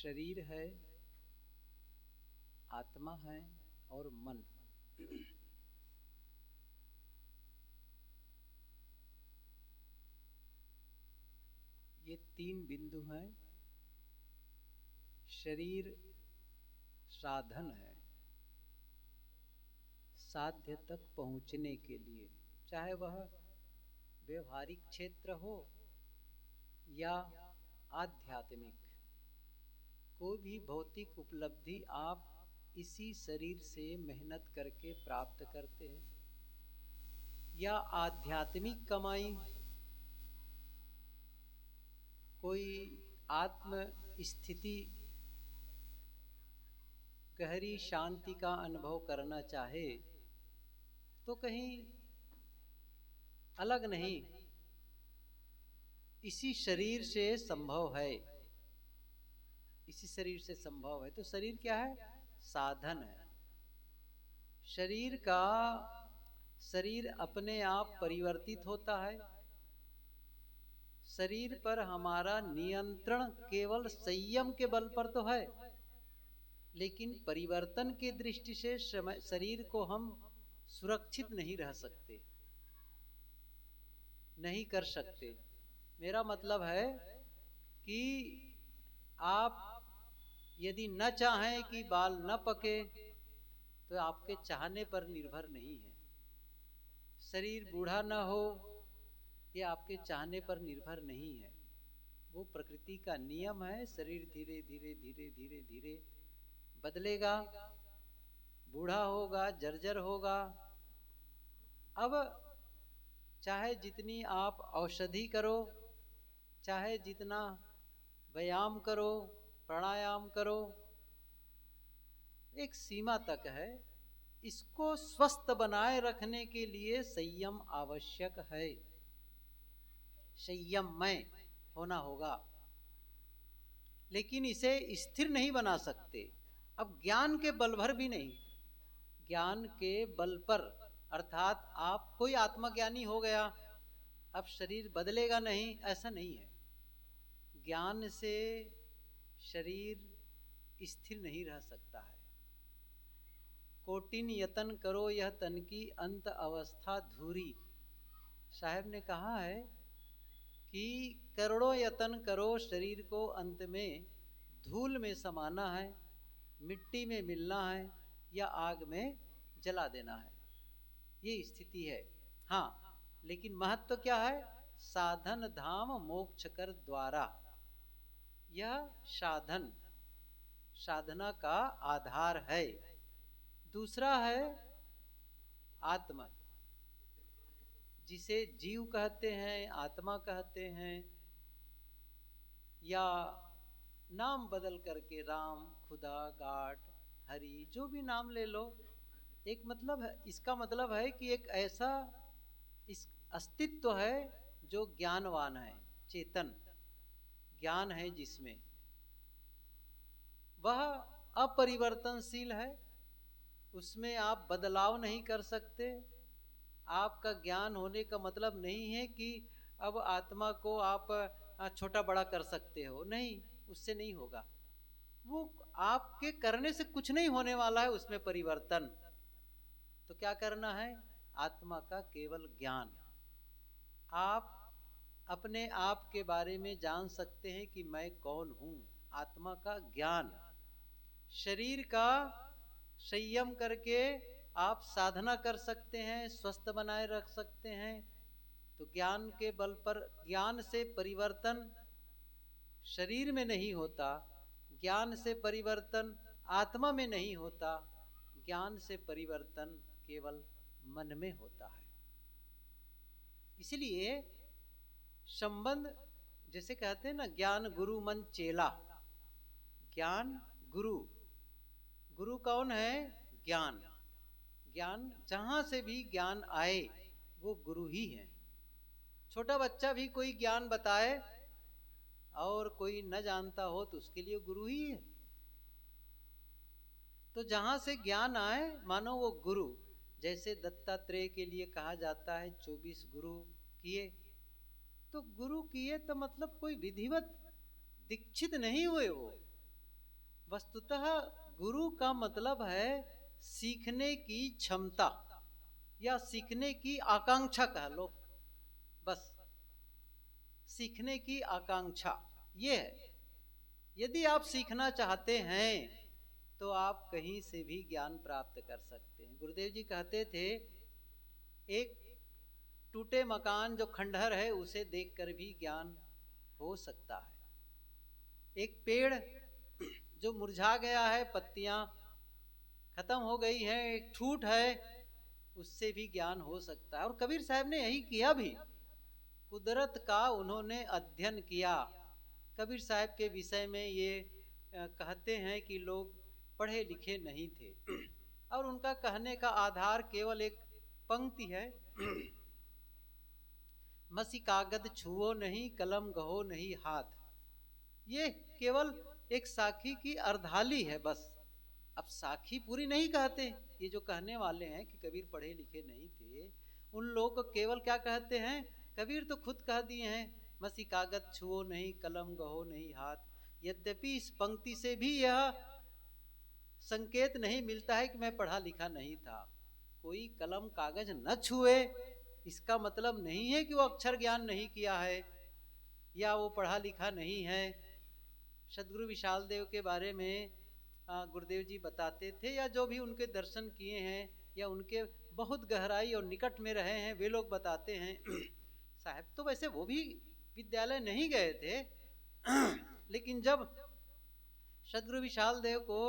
शरीर है, आत्मा है और मन। ये तीन बिंदु हैं। शरीर साधन है साध्य तक पहुंचने के लिए, चाहे वह व्यवहारिक क्षेत्र हो या आध्यात्मिक। कोई भी भौतिक उपलब्धि आप इसी शरीर से मेहनत करके प्राप्त करते हैं, या आध्यात्मिक कमाई, कोई आत्म स्थिति, गहरी शांति का अनुभव करना चाहे तो कहीं अलग नहीं, इसी शरीर से संभव है। इसी शरीर से संभव है। तो शरीर क्या है? साधन है। शरीर अपने आप परिवर्तित होता है। शरीर पर हमारा नियंत्रण केवल संयम के बल पर तो है, लेकिन परिवर्तन की दृष्टि से शरीर को हम सुरक्षित नहीं रह सकते, नहीं कर सकते। मेरा मतलब है कि आप यदि न चाहें कि बाल न पके तो आपके चाहने पर निर्भर नहीं है। शरीर बूढ़ा न हो ये आपके चाहने पर निर्भर नहीं है, वो प्रकृति का नियम है। शरीर धीरे धीरे धीरे धीरे धीरे बदलेगा, बूढ़ा होगा, जर्जर होगा। अब चाहे जितनी आप औषधि करो, चाहे जितना व्यायाम करो, प्राणायाम करो, एक सीमा तक है। इसको स्वस्थ बनाए रखने के लिए संयम आवश्यक है। संयममय होना होगा, लेकिन इसे स्थिर नहीं बना सकते। अब ज्ञान के बल भर भी नहीं, ज्ञान के बल पर, अर्थात आप कोई आत्मज्ञानी हो गया अब शरीर बदलेगा नहीं, ऐसा नहीं है। ज्ञान से शरीर स्थिर नहीं रह सकता है। कोटिन यतन करो यह तन की अंत अवस्था धूरी। साहब ने कहा है कि करोड़ों यतन करो, शरीर को अंत में धूल में समाना है, मिट्टी में मिलना है या आग में जला देना है। ये स्थिति है। हाँ, लेकिन महत्व क्या है? साधन धाम मोक्ष कर द्वारा। यह साधन साधना का आधार है। दूसरा है आत्मा, जिसे जीव कहते हैं, आत्मा कहते हैं, या नाम बदल करके राम, खुदा, गॉड, हरि, जो भी नाम ले लो। एक मतलब है, इसका मतलब है कि एक ऐसा इस अस्तित्व है जो ज्ञानवान है, चेतन ज्ञान है, जिसमें वह अपरिवर्तनशील है, उसमें आप बदलाव नहीं कर सकते। आपका ज्ञान होने का मतलब नहीं है कि अब आत्मा को आप छोटा बड़ा कर सकते हो, नहीं, उससे नहीं होगा। वो आपके करने से कुछ नहीं होने वाला है उसमें परिवर्तन। तो क्या करना है? आत्मा का केवल ज्ञान। आप अपने आप के बारे में जान सकते हैं कि मैं कौन हूं, आत्मा का ज्ञान। शरीर का संयम करके आप साधना कर सकते हैं, स्वस्थ बनाए रख सकते हैं। तो ज्ञान के बल पर, ज्ञान से परिवर्तन शरीर में नहीं होता, ज्ञान से परिवर्तन आत्मा में नहीं होता, ज्ञान से परिवर्तन केवल मन में होता है। इसलिए संबंध, जैसे कहते हैं ना, ज्ञान गुरु मन चेला। ज्ञान गुरु, गुरु कौन है? ज्ञान। ज्ञान जहां से भी ज्ञान आए वो गुरु ही है। छोटा बच्चा भी कोई ज्ञान बताए और कोई न जानता हो तो उसके लिए गुरु ही है। तो जहां से ज्ञान आए मानो वो गुरु। जैसे दत्तात्रेय के लिए कहा जाता है 24 गुरु किए, तो गुरु किए तो मतलब कोई विधिवत दीक्षित नहीं हुए, वो वस्तुतः गुरु का मतलब है सीखने की क्षमता या सीखने की आकांक्षा कह लो, बस सीखने की आकांक्षा ये है। यदि आप सीखना चाहते हैं तो आप कहीं से भी ज्ञान प्राप्त कर सकते हैं। गुरुदेव जी कहते थे एक टूटे मकान जो खंडहर है उसे देखकर भी ज्ञान हो सकता है। एक पेड़ जो मुरझा गया है, पत्तियां खत्म हो गई हैं, एक ठूट है, उससे भी ज्ञान हो सकता है। और कबीर साहब ने यही किया भी, कुदरत का उन्होंने अध्ययन किया। कबीर साहब के विषय में ये कहते हैं कि लोग पढ़े लिखे नहीं थे और उनका कहने का आधार केवल एक पंक्ति है, मसी कागद छुओ नहीं, कलम गहो नहीं हाथ। ये केवल एक साखी की अर्धाली है बस। अब साखी पूरी नहीं कहते। ये जो कहने वाले हैं कि कबीर पढ़े लिखे नहीं थे, उन लोग को केवल क्या कहते हैं, कबीर तो खुद कह दिए हैं मसी कागज छुओ नहीं, कलम गहो नहीं हाथ। यद्यपि इस पंक्ति से भी यह संकेत नहीं मिलता है कि मैं पढ़ा लिखा नहीं था। कोई कलम कागज न छुए इसका मतलब नहीं है कि वो अक्षर ज्ञान नहीं किया है या वो पढ़ा लिखा नहीं है। सदगुरु विशाल देव के बारे में गुरुदेव जी बताते थे, या जो भी उनके दर्शन किए हैं या उनके बहुत गहराई और निकट में रहे हैं वे लोग बताते हैं साहब तो वैसे वो भी विद्यालय नहीं गए थे लेकिन जब सदगुरु विशाल देव को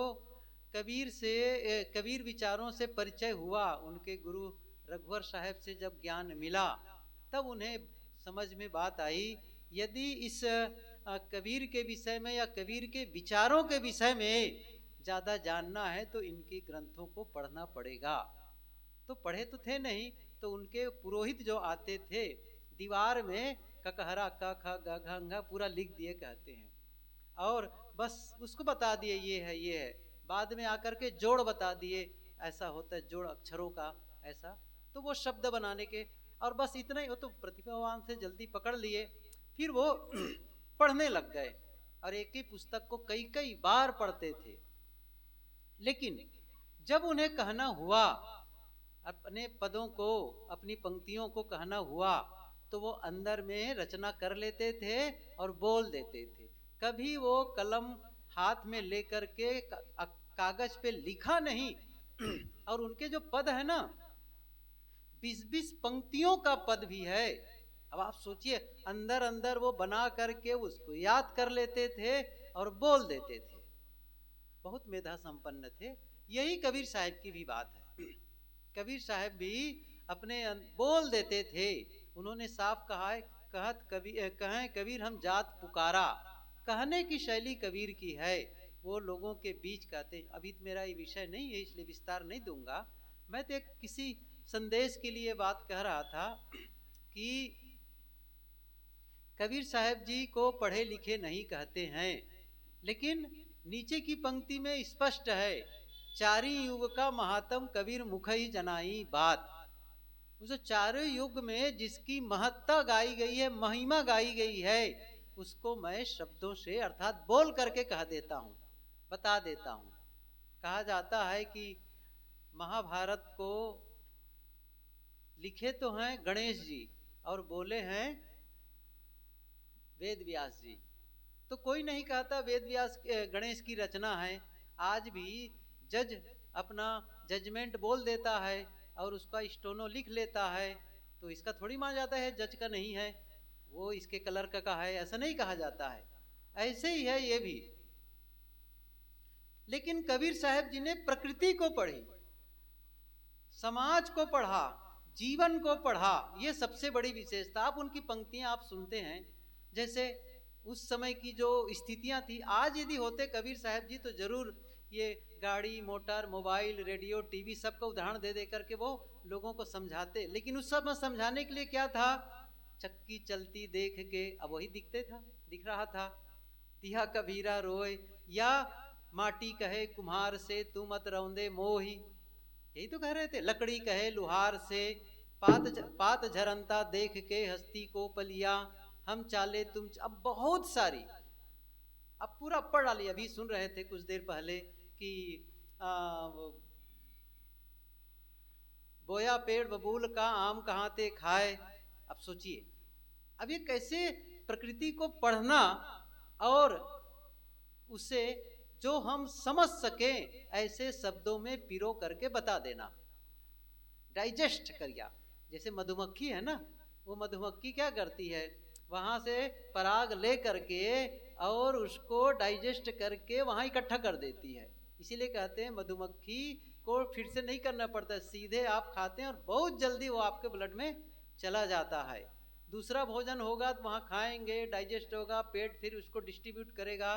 कबीर विचारों से परिचय हुआ, उनके गुरु रघुवर साहब से जब ज्ञान मिला, तब उन्हें समझ में बात आई, यदि इस कबीर के विषय में या कबीर के विचारों के विषय में ज़्यादा जानना है तो इनके ग्रंथों को पढ़ना पड़ेगा। तो पढ़े तो थे नहीं, तो उनके पुरोहित जो आते थे दीवार में ककहरा क ख ग घ घ पूरा लिख दिए कहते हैं, और बस उसको बता दिए ये है ये है। बाद में आकर के जोड़ बता दिए, ऐसा होता है जोड़ अक्षरों का ऐसा, तो वो शब्द बनाने के, और बस इतना ही। वो तो प्रतिभावान से जल्दी पकड़ लिए, फिर वो पढ़ने लग गए और एक ही पुस्तक को कई कई बार पढ़ते थे। लेकिन जब उन्हें कहना हुआ, अपने पदों को अपनी पंक्तियों को कहना हुआ, तो वो अंदर में रचना कर लेते थे और बोल देते थे। कभी वो कलम हाथ में लेकर के कागज पे लिखा नहीं और उनके जो पद है ना 20-20 पंक्तियों का पद भी है। अब आप सोचिए, अंदर अंदर वो बना करके उसको याद कर लेते थे और बोल देते थे। बहुत मेधा संपन्न थे। यही कबीर साहब की भी बात है। कबीर साहब भी अपने बोल देते थे। उन्होंने साफ कहा है, कहें कबीर हम जात पुकारा, कहने की शैली कबीर की है। वो लोगों के बीच कहते हैं। अभी मेरा ये विषय नहीं है इसलिए विस्तार नहीं दूंगा। मैं तो एक किसी संदेश के लिए बात कह रहा था कि कबीर साहब जी को पढ़े लिखे नहीं कहते हैं, लेकिन नीचे की पंक्ति में स्पष्ट है, चारी युग का महात्म कबीर मुख ही जनाई बात। उस चारों युग में जिसकी महत्ता गाई गई है, महिमा गाई गई है, उसको मैं शब्दों से अर्थात बोल करके कह देता हूँ, बता देता हूँ। कहा जाता है कि महाभारत को लिखे तो हैं गणेश जी और बोले हैं वेद व्यास जी। तो कोई नहीं कहता वेद व्यास गणेश की रचना है। आज भी जज अपना जजमेंट बोल देता है और उसका स्टोनो लिख लेता है, तो इसका थोड़ी माना जाता है जज का नहीं है, वो इसके कलर का है, ऐसा नहीं कहा जाता है। ऐसे ही है ये भी। लेकिन कबीर साहब जी ने प्रकृति को पढ़ी, समाज को पढ़ा, जीवन को पढ़ा। ये सबसे बड़ी विशेषता। आप उनकी पंक्तियां आप सुनते हैं, जैसे उस समय की जो स्थितियां थी, आज यदि होते कबीर साहब जी तो जरूर ये गाड़ी मोटर मोबाइल रेडियो टीवी सबका उदाहरण दे दे करके वो लोगों को समझाते। लेकिन उस समय समझाने के लिए क्या था, चक्की चलती देख के, अब वही दिख रहा था, तिहा कबीरा रोए, या माटी कहे कुम्हार से तू मत रौंदे मोही, यही तो कह रहे थे। लकड़ी कहे लुहार से पात झरनता देख के हस्ती को पलिया, हम चाले तुम। अब बहुत सारी अब पूरा पढ़ डालिए। अभी सुन रहे थे कुछ देर पहले कि बोया पेड़ बबूल का, आम कहाँ ते खाए। अब सोचिए, अब ये कैसे प्रकृति को पढ़ना और उसे जो हम समझ सके ऐसे शब्दों में पिरो करके बता देना, डाइजेस्ट करिया। जैसे मधुमक्खी है ना, वो मधुमक्खी क्या करती है, वहां से पराग ले करके और उसको डाइजेस्ट करके वहां इकट्ठा कर देती है। इसीलिए कहते हैं मधुमक्खी को फिर से नहीं करना पड़ता, सीधे आप खाते हैं और बहुत जल्दी वो आपके ब्लड में चला जाता है। दूसरा भोजन होगा तो वहाँ खाएंगे, डाइजेस्ट होगा, पेट फिर उसको डिस्ट्रीब्यूट करेगा।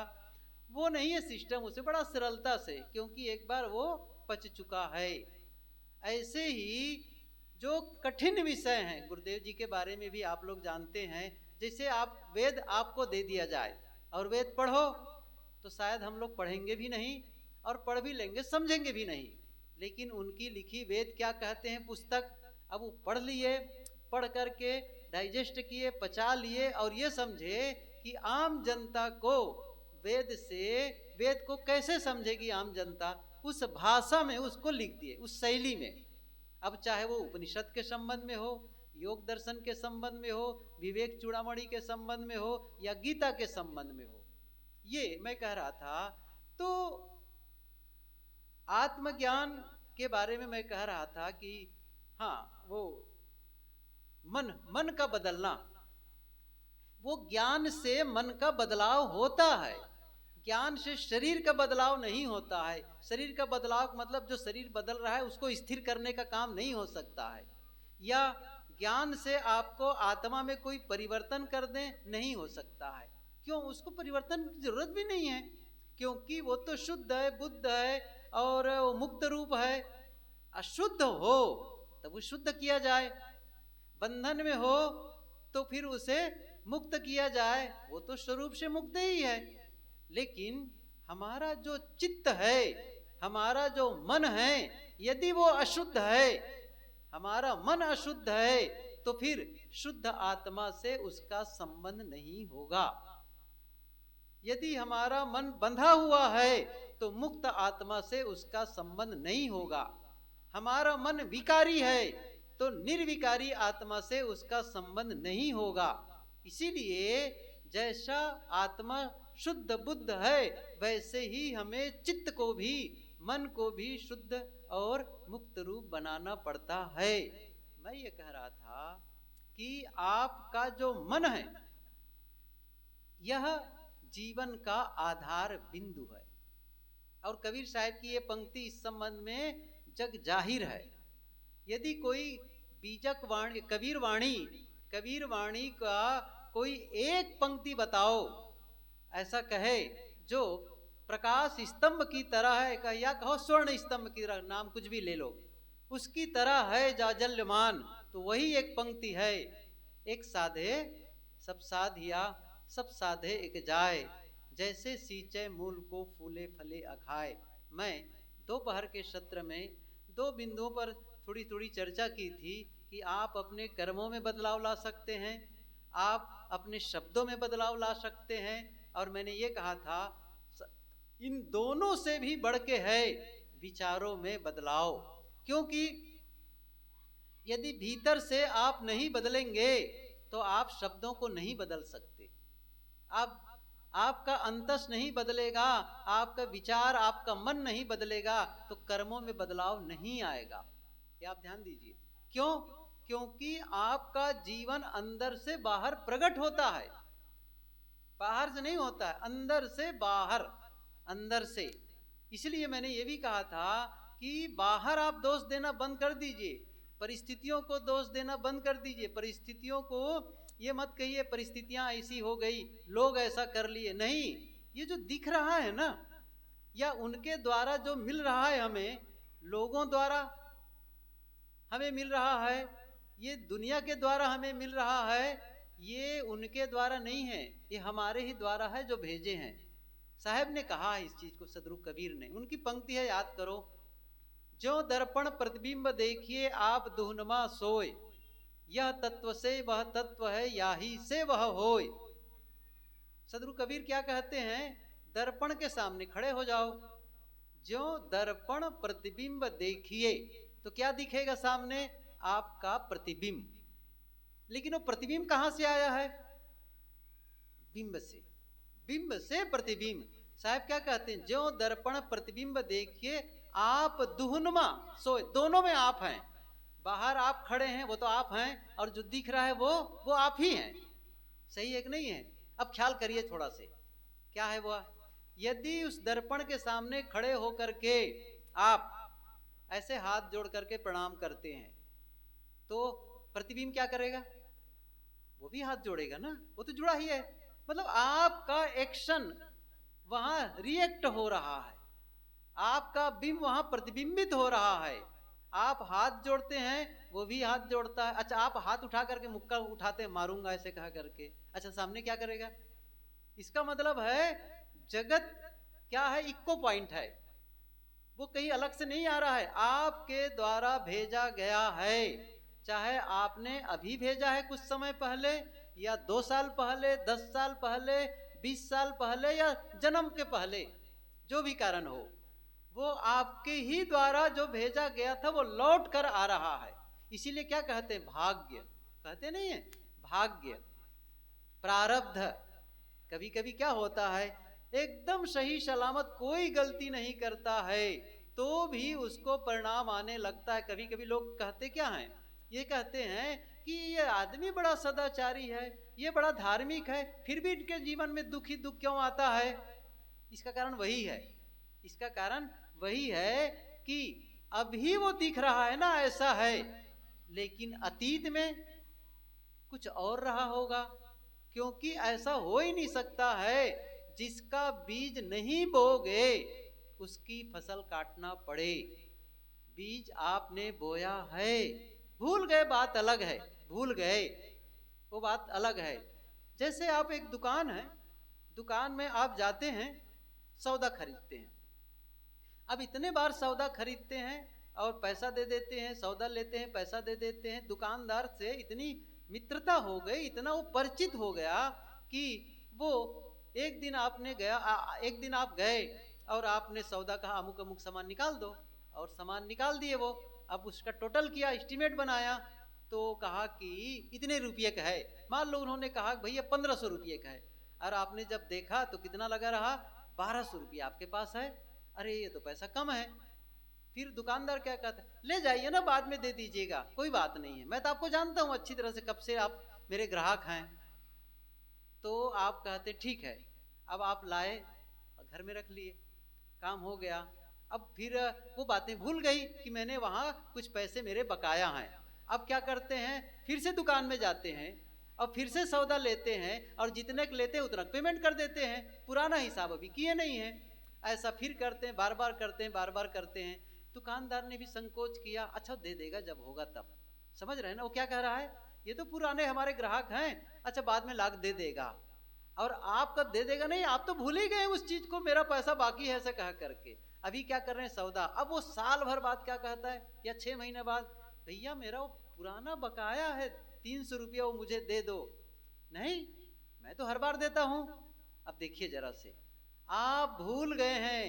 वो नहीं है सिस्टम, उसे बड़ा सरलता से, क्योंकि एक बार वो पच चुका है। ऐसे ही जो कठिन विषय हैं, गुरुदेव जी के बारे में भी आप लोग जानते हैं, जैसे आप वेद आपको दे दिया जाए और वेद पढ़ो, तो शायद हम लोग पढ़ेंगे भी नहीं और पढ़ भी लेंगे समझेंगे भी नहीं। लेकिन उनकी लिखी वेद क्या कहते हैं पुस्तक, अब वो पढ़ लिए, पढ़ करके डाइजेस्ट किए, पचा लिए और ये समझे कि आम जनता को वेद से, वेद को कैसे समझेगी आम जनता, उस भाषा में उसको लिख दिए, उस शैली में। अब चाहे वो उपनिषद के संबंध में हो, योग दर्शन के संबंध में हो, विवेक चूड़ामणि के संबंध में हो या गीता के संबंध में हो। ये मैं कह रहा था। तो आत्मज्ञान के बारे में मैं कह रहा था कि हाँ, वो मन का बदलना, वो ज्ञान से मन का बदलाव होता है, ज्ञान से शरीर का बदलाव नहीं होता है। शरीर का बदलाव मतलब जो शरीर बदल रहा है उसको स्थिर करने का काम नहीं हो सकता है, या ज्ञान से आपको आत्मा में कोई परिवर्तन कर दें, नहीं हो सकता है। क्यों? उसको परिवर्तन की जरूरत भी नहीं है, क्योंकि वो तो शुद्ध है, बुद्ध है और मुक्त रूप है। अशुद्ध हो तब वो शुद्ध किया जाए, बंधन में हो तो फिर उसे मुक्त किया जाए, वो तो स्वरूप से मुक्त ही है। लेकिन हमारा जो चित्त है, हमारा जो मन है, यदि वो अशुद्ध है, हमारा मन अशुद्ध है, तो फिर शुद्ध आत्मा से उसका संबंध नहीं होगा। यदि हमारा मन बंधा हुआ है तो मुक्त आत्मा से उसका संबंध नहीं होगा। हमारा मन विकारी है तो निर्विकारी आत्मा से उसका संबंध नहीं होगा। इसीलिए जैसा आत्मा शुद्ध बुद्ध है, वैसे ही हमें चित्त को भी, मन को भी शुद्ध और मुक्त रूप बनाना पड़ता है। मैं ये कह रहा था कि आपका जो मन है, यह जीवन का आधार बिंदु है। और कबीर साहब की ये पंक्ति इस संबंध में जग जाहिर है। यदि कोई बीजक वाणी, कबीर वाणी का कोई एक पंक्ति बताओ, ऐसा कहे जो प्रकाश स्तंभ की तरह है, या कहो स्वर्ण स्तंभ की तरह, नाम कुछ भी ले लो, उसकी तरह है जाजल्यमान, तो वही एक पंक्ति है। एक साधे सब साधिया, सब साधे एक जाए, जैसे सींचे मूल को फूले फले अघाए। मैं दोपहर के सत्र में दो बिंदुओं पर थोड़ी थोड़ी चर्चा की थी कि आप अपने कर्मों में बदलाव ला सकते हैं, आप अपने शब्दों में बदलाव ला सकते हैं, और मैंने ये कहा था इन दोनों से भी बढ़ के है विचारों में बदलाव। क्योंकि यदि भीतर से आप नहीं बदलेंगे तो आप शब्दों को नहीं बदल सकते। आपका अंतस नहीं बदलेगा, आपका विचार, आपका मन नहीं बदलेगा, तो कर्मों में बदलाव नहीं आएगा। ये आप ध्यान दीजिए। क्यों? क्योंकि आपका जीवन अंदर से बाहर प्रकट होता है, बाहर से नहीं होता है, अंदर से बाहर, अंदर से। इसलिए मैंने ये भी कहा था कि बाहर आप दोष देना बंद कर दीजिए, परिस्थितियों को दोष देना बंद कर दीजिए। परिस्थितियों को ये मत कहिए परिस्थितियां ऐसी हो गई, लोग ऐसा कर लिए, नहीं। ये जो दिख रहा है ना, या उनके द्वारा जो मिल रहा है हमें, लोगों द्वारा हमें मिल रहा है, ये दुनिया के द्वारा हमें मिल रहा है, ये उनके द्वारा नहीं है, ये हमारे ही द्वारा है जो भेजे हैं। साहब ने कहा है इस चीज को, सदगुरु कबीर ने, उनकी पंक्ति है, याद करो। जो दर्पण प्रतिबिंब देखिए आप दुहनमा सोए, यह तत्व से वह तत्व है, याही से वह होय। सदगुरु कबीर क्या कहते हैं दर्पण के सामने खड़े हो जाओ, जो दर्पण प्रतिबिंब देखिए तो क्या दिखेगा सामने? आपका प्रतिबिंब। लेकिन वो प्रतिबिंब कहां से आया है? बिंब से, बिंब से प्रतिबिंब। साहब क्या कहते हैं? जो दर्पण प्रतिबिंब देखिए आप दुहनुमा सोए, दोनों में आप हैं। बाहर आप खड़े हैं वो तो आप हैं, और जो दिख रहा है वो आप ही हैं। सही है कि नहीं है? अब ख्याल करिए थोड़ा से, क्या है वो? यदि उस दर्पण के सामने खड़े होकर के आप ऐसे हाथ जोड़ करके प्रणाम करते हैं तो प्रतिबिंब क्या करेगा? वो भी हाथ जोड़ेगा ना, वो तो जुड़ा ही है। मतलब आपका एक्शन वहां रिएक्ट हो रहा है, आपका बिंब वहां प्रतिबिंबित हो रहा है। आप हाथ जोड़ते हैं वो भी हाथ जोड़ता है। अच्छा, आप हाथ उठा करके मुक्का उठाते हैं, मारूंगा ऐसे कहा करके, अच्छा सामने क्या करेगा? इसका मतलब है जगत क्या है? इक्को पॉइंट है, वो कहीं अलग से नहीं आ रहा है, आपके द्वारा भेजा गया है। चाहे आपने अभी भेजा है कुछ समय पहले, या 2 साल पहले, 10 साल पहले, 20 साल पहले, या जन्म के पहले, जो भी कारण हो, वो आपके ही द्वारा जो भेजा गया था वो लौट कर आ रहा है। इसीलिए क्या कहते हैं? भाग्य कहते नहीं है? भाग्य, प्रारब्ध। कभी कभी क्या होता है, एकदम सही सलामत कोई गलती नहीं करता है तो भी उसको परिणाम आने लगता है। कभी कभी लोग कहते क्या हैं? ये कहते हैं कि ये आदमी बड़ा सदाचारी है, ये बड़ा धार्मिक है, फिर भी इनके जीवन में दुख ही दुख क्यों आता है? इसका कारण वही है, इसका कारण वही है कि अभी वो दिख रहा है ना ऐसा है, लेकिन अतीत में कुछ और रहा होगा। क्योंकि ऐसा हो ही नहीं सकता है, जिसका बीज नहीं बोगे उसकी फसल काटना पड़े। बीज आपने बोया है, भूल गए बात अलग है, भूल गए वो बात अलग है। जैसे आप एक दुकान है, दुकान में आप जाते हैं, सौदा खरीदते हैं। अब इतने बार सौदा खरीदते हैं और पैसा दे देते हैं, सौदा लेते हैं, पैसा दे देते हैं। दुकानदार से इतनी मित्रता हो गई, इतना वो परिचित हो गया कि वो एक दिन आपने एक दिन आप गए और आपने सौदा कहा अमुक अमुक सामान निकाल दो, और सामान निकाल दिए वो। अब उसका टोटल किया, एस्टीमेट बनाया, तो कहा कि इतने रुपये का है। मान लो उन्होंने कहा भैया 1500 रुपये का है, और आपने जब देखा तो कितना लगा रहा? 1200 रुपये आपके पास है। अरे ये तो पैसा कम है। फिर दुकानदार क्या कहता है? ले जाइए ना, बाद में दे दीजिएगा, कोई बात नहीं है, मैं तो आपको जानता हूं अच्छी तरह से, कब से आप मेरे ग्राहक हैं। तो आप कहते ठीक है। अब आप लाए और घर में रख लिए, काम हो गया। अब फिर वो बातें भूल गई कि मैंने वहां कुछ पैसे मेरे बकाया हैं। अब क्या करते हैं? फिर से दुकान में जाते हैं और फिर से सौदा लेते हैं, और जितने लेते हैं उतना पेमेंट कर देते हैं, पुराना हिसाब अभी किए नहीं है। ऐसा फिर करते हैं, बार बार करते हैं, बार बार करते हैं। दुकानदार ने भी संकोच किया, अच्छा दे देगा जब होगा तब। समझ रहे हैं ना वो क्या कह रहा है? ये तो पुराने हमारे ग्राहक हैं, अच्छा बाद में लाख दे देगा। और आप कब दे देगा? नहीं, आप तो भूल ही गए उस चीज को, मेरा पैसा बाकी है ऐसा कह करके। अभी क्या कर रहे हैं? सौदा। अब वो साल भर बाद क्या कहता है, या 6 महीने बाद, भैया मेरा वो पुराना बकाया है 300 रुपया, वो मुझे दे दो। नहीं, मैं तो हर बार देता हूं। अब देखिए जरा से, आप भूल गए हैं।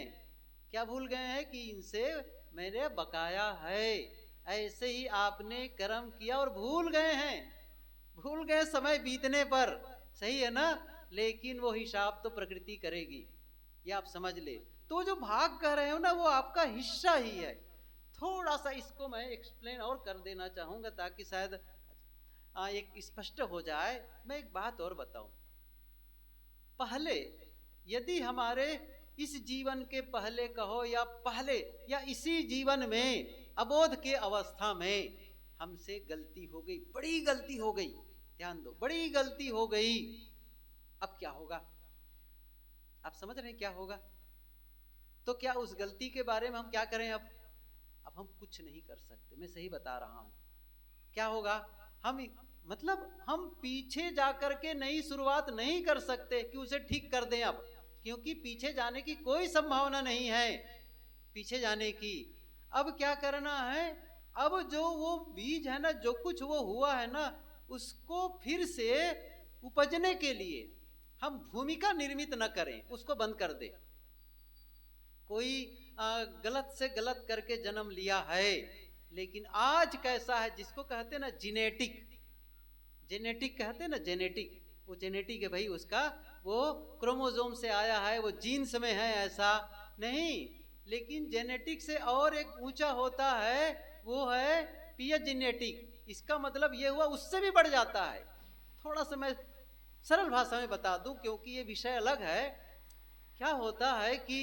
क्या भूल गए हैं? कि इनसे मेरे बकाया है। ऐसे ही आपने कर्म किया और भूल गए हैं, भूल गए समय बीतने पर, सही है ना? लेकिन वो हिसाब तो प्रकृति करेगी, ये आप समझ ले। तो जो भाग कह रहे हो ना, वो आपका हिस्सा ही है। थोड़ा सा इसको मैं एक्सप्लेन और कर देना चाहूंगा ताकि शायद एक स्पष्ट हो जाए। मैं एक बात और बताऊं। पहले यदि हमारे इस जीवन के पहले कहो, या पहले, या इसी जीवन में अबोध के अवस्था में हमसे गलती हो गई, बड़ी गलती हो गई, ध्यान दो, बड़ी गलती हो गई। अब क्या होगा? आप समझ रहे हैं क्या होगा? तो क्या उस गलती के बारे में हम क्या करें? अब हम कुछ नहीं कर सकते, मैं सही बता रहा हूं। क्या होगा? हम पीछे जाकर के नई शुरुआत नहीं कर सकते कि उसे ठीक कर दें अब, क्योंकि पीछे जाने की कोई संभावना नहीं है, पीछे जाने की। अब क्या करना है? अब जो वो बीज है ना, जो कुछ वो हुआ है ना, उसको फिर से उपजने के लिए, हम भूमिका निर्मित न करें, उसको बंद कर दे। कोई गलत से गलत करके जन्म लिया है, लेकिन आज कैसा है, जिसको कहते ना जेनेटिक, जेनेटिक कहते ना, जेनेटिक, वो जेनेटिक है भाई, उसका वो क्रोमोसोम से आया है, वो जीन्स में है, ऐसा नहीं। लेकिन जेनेटिक से और एक ऊंचा होता है, वो है पिया जेनेटिक। इसका मतलब ये हुआ उससे भी बढ़ जाता है। थोड़ा सा मैं सरल भाषा में बता दूं, क्योंकि ये विषय अलग है। क्या होता है कि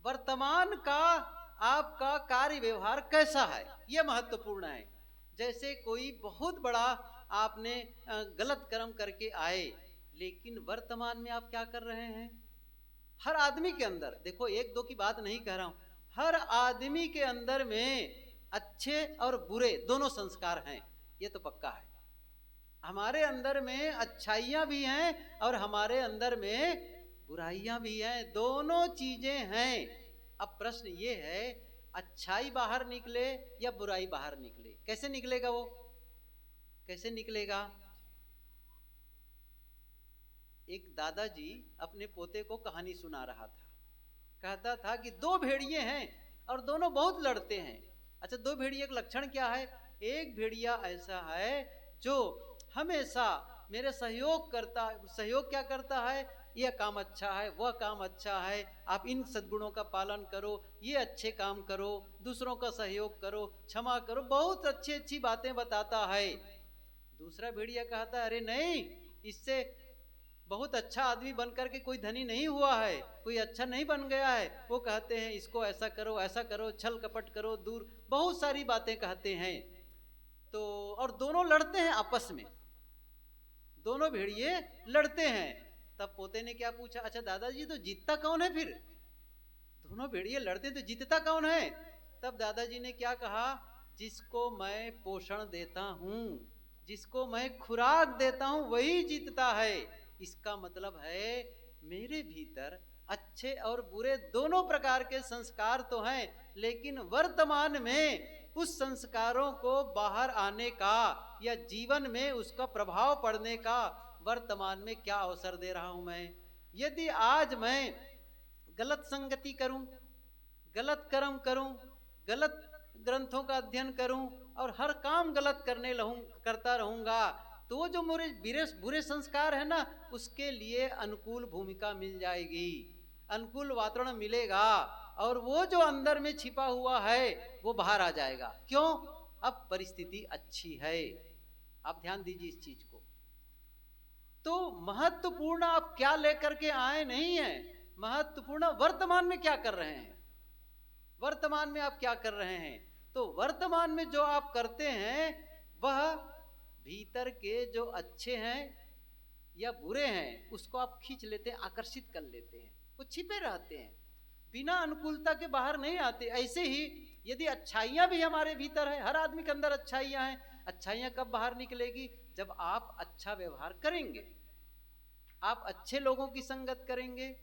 वर्तमान का आपका कार्य व्यवहार कैसा है, यह महत्वपूर्ण है। जैसे कोई बहुत बड़ा आपने गलत कर्म करके आए, लेकिन वर्तमान में आप क्या कर रहे हैं? हर आदमी के अंदर, देखो एक दो की बात नहीं कह रहा हूं, हर आदमी के अंदर में अच्छे और बुरे दोनों संस्कार हैं, ये तो पक्का है। हमारे अंदर में अच्छाइयां भी हैं और हमारे अंदर में बुराइयां भी हैं, दोनों चीजें हैं। अब प्रश्न ये है, अच्छाई बाहर निकले या बुराई बाहर निकले, कैसे निकलेगा? वो कैसे निकलेगा? एक दादाजी अपने पोते को कहानी सुना रहा था। कहता था कि दो भेड़िए हैं और दोनों बहुत लड़ते हैं। अच्छा, दो भेड़िए का लक्षण क्या है? एक भेड़िया ऐसा है जो हमेशा मेरे सहयोग करता, सहयोग क्या करता है, यह काम अच्छा है, वह काम अच्छा है, आप इन सद्गुणों का पालन करो, ये अच्छे काम करो, दूसरों का सहयोग करो, क्षमा करो, बहुत अच्छी अच्छी बातें बताता है। दूसरा भेड़िया कहता है, अरे नहीं, इससे बहुत अच्छा आदमी बनकर के कोई धनी नहीं हुआ है, कोई अच्छा नहीं बन गया है। वो कहते हैं इसको ऐसा करो, ऐसा करो, छल कपट करो, दूर, बहुत सारी बातें कहते हैं। तो और दोनों लड़ते हैं आपस में, दोनों भेड़िए लड़ते हैं। तब पोते ने क्या पूछा, अच्छा दादाजी तो जीतता कौन है फिर? दोनों भेड़िए लड़ते तो जीतता कौन है? तब दादाजी ने क्या कहा, जिसको मैं पोषण देता हूं, जिसको मैं खुराक देता हूं, वही जीतता है। इसका मतलब है मेरे भीतर अच्छे और बुरे दोनों प्रकार के संस्कार तो हैं, लेकिन वर्तमान में उस संस्कारों को बाहर आने का या जीवन में उसका प्रभाव पड़ने का वर्तमान में क्या अवसर दे रहा हूं मैं। यदि आज मैं गलत संगति करूं, गलत कर्म करूं, गलत ग्रंथों का अध्ययन करूं और हर काम गलत करता रहूंगा, तो जो मेरे बुरे संस्कार है ना, उसके लिए अनुकूल भूमिका मिल जाएगी, अनुकूल वातावरण मिलेगा, और वो जो अंदर में छिपा हुआ है वो बाहर आ जाएगा। क्यों? अब परिस्थिति अच्छी है। आप ध्यान दीजिए इस चीज को। तो महत्वपूर्ण आप क्या लेकर के आए नहीं है, महत्वपूर्ण वर्तमान में क्या कर रहे हैं, वर्तमान में आप क्या कर रहे हैं। तो वर्तमान में जो आप करते हैं वह भीतर के जो अच्छे हैं या बुरे हैं उसको आप खींच लेते हैं, आकर्षित कर लेते हैं, वो छिपे रहते हैं, बिना अनुकूलता के बाहर नहीं आते। ऐसे ही यदि अच्छाइयां भी हमारे भीतर है, हर आदमी के अंदर अच्छाइयां हैं, अच्छाइयां कब बाहर निकलेगी? जब आप अच्छा व्यवहार करेंगे, आप अच्छे लोगों की संगत करेंगे,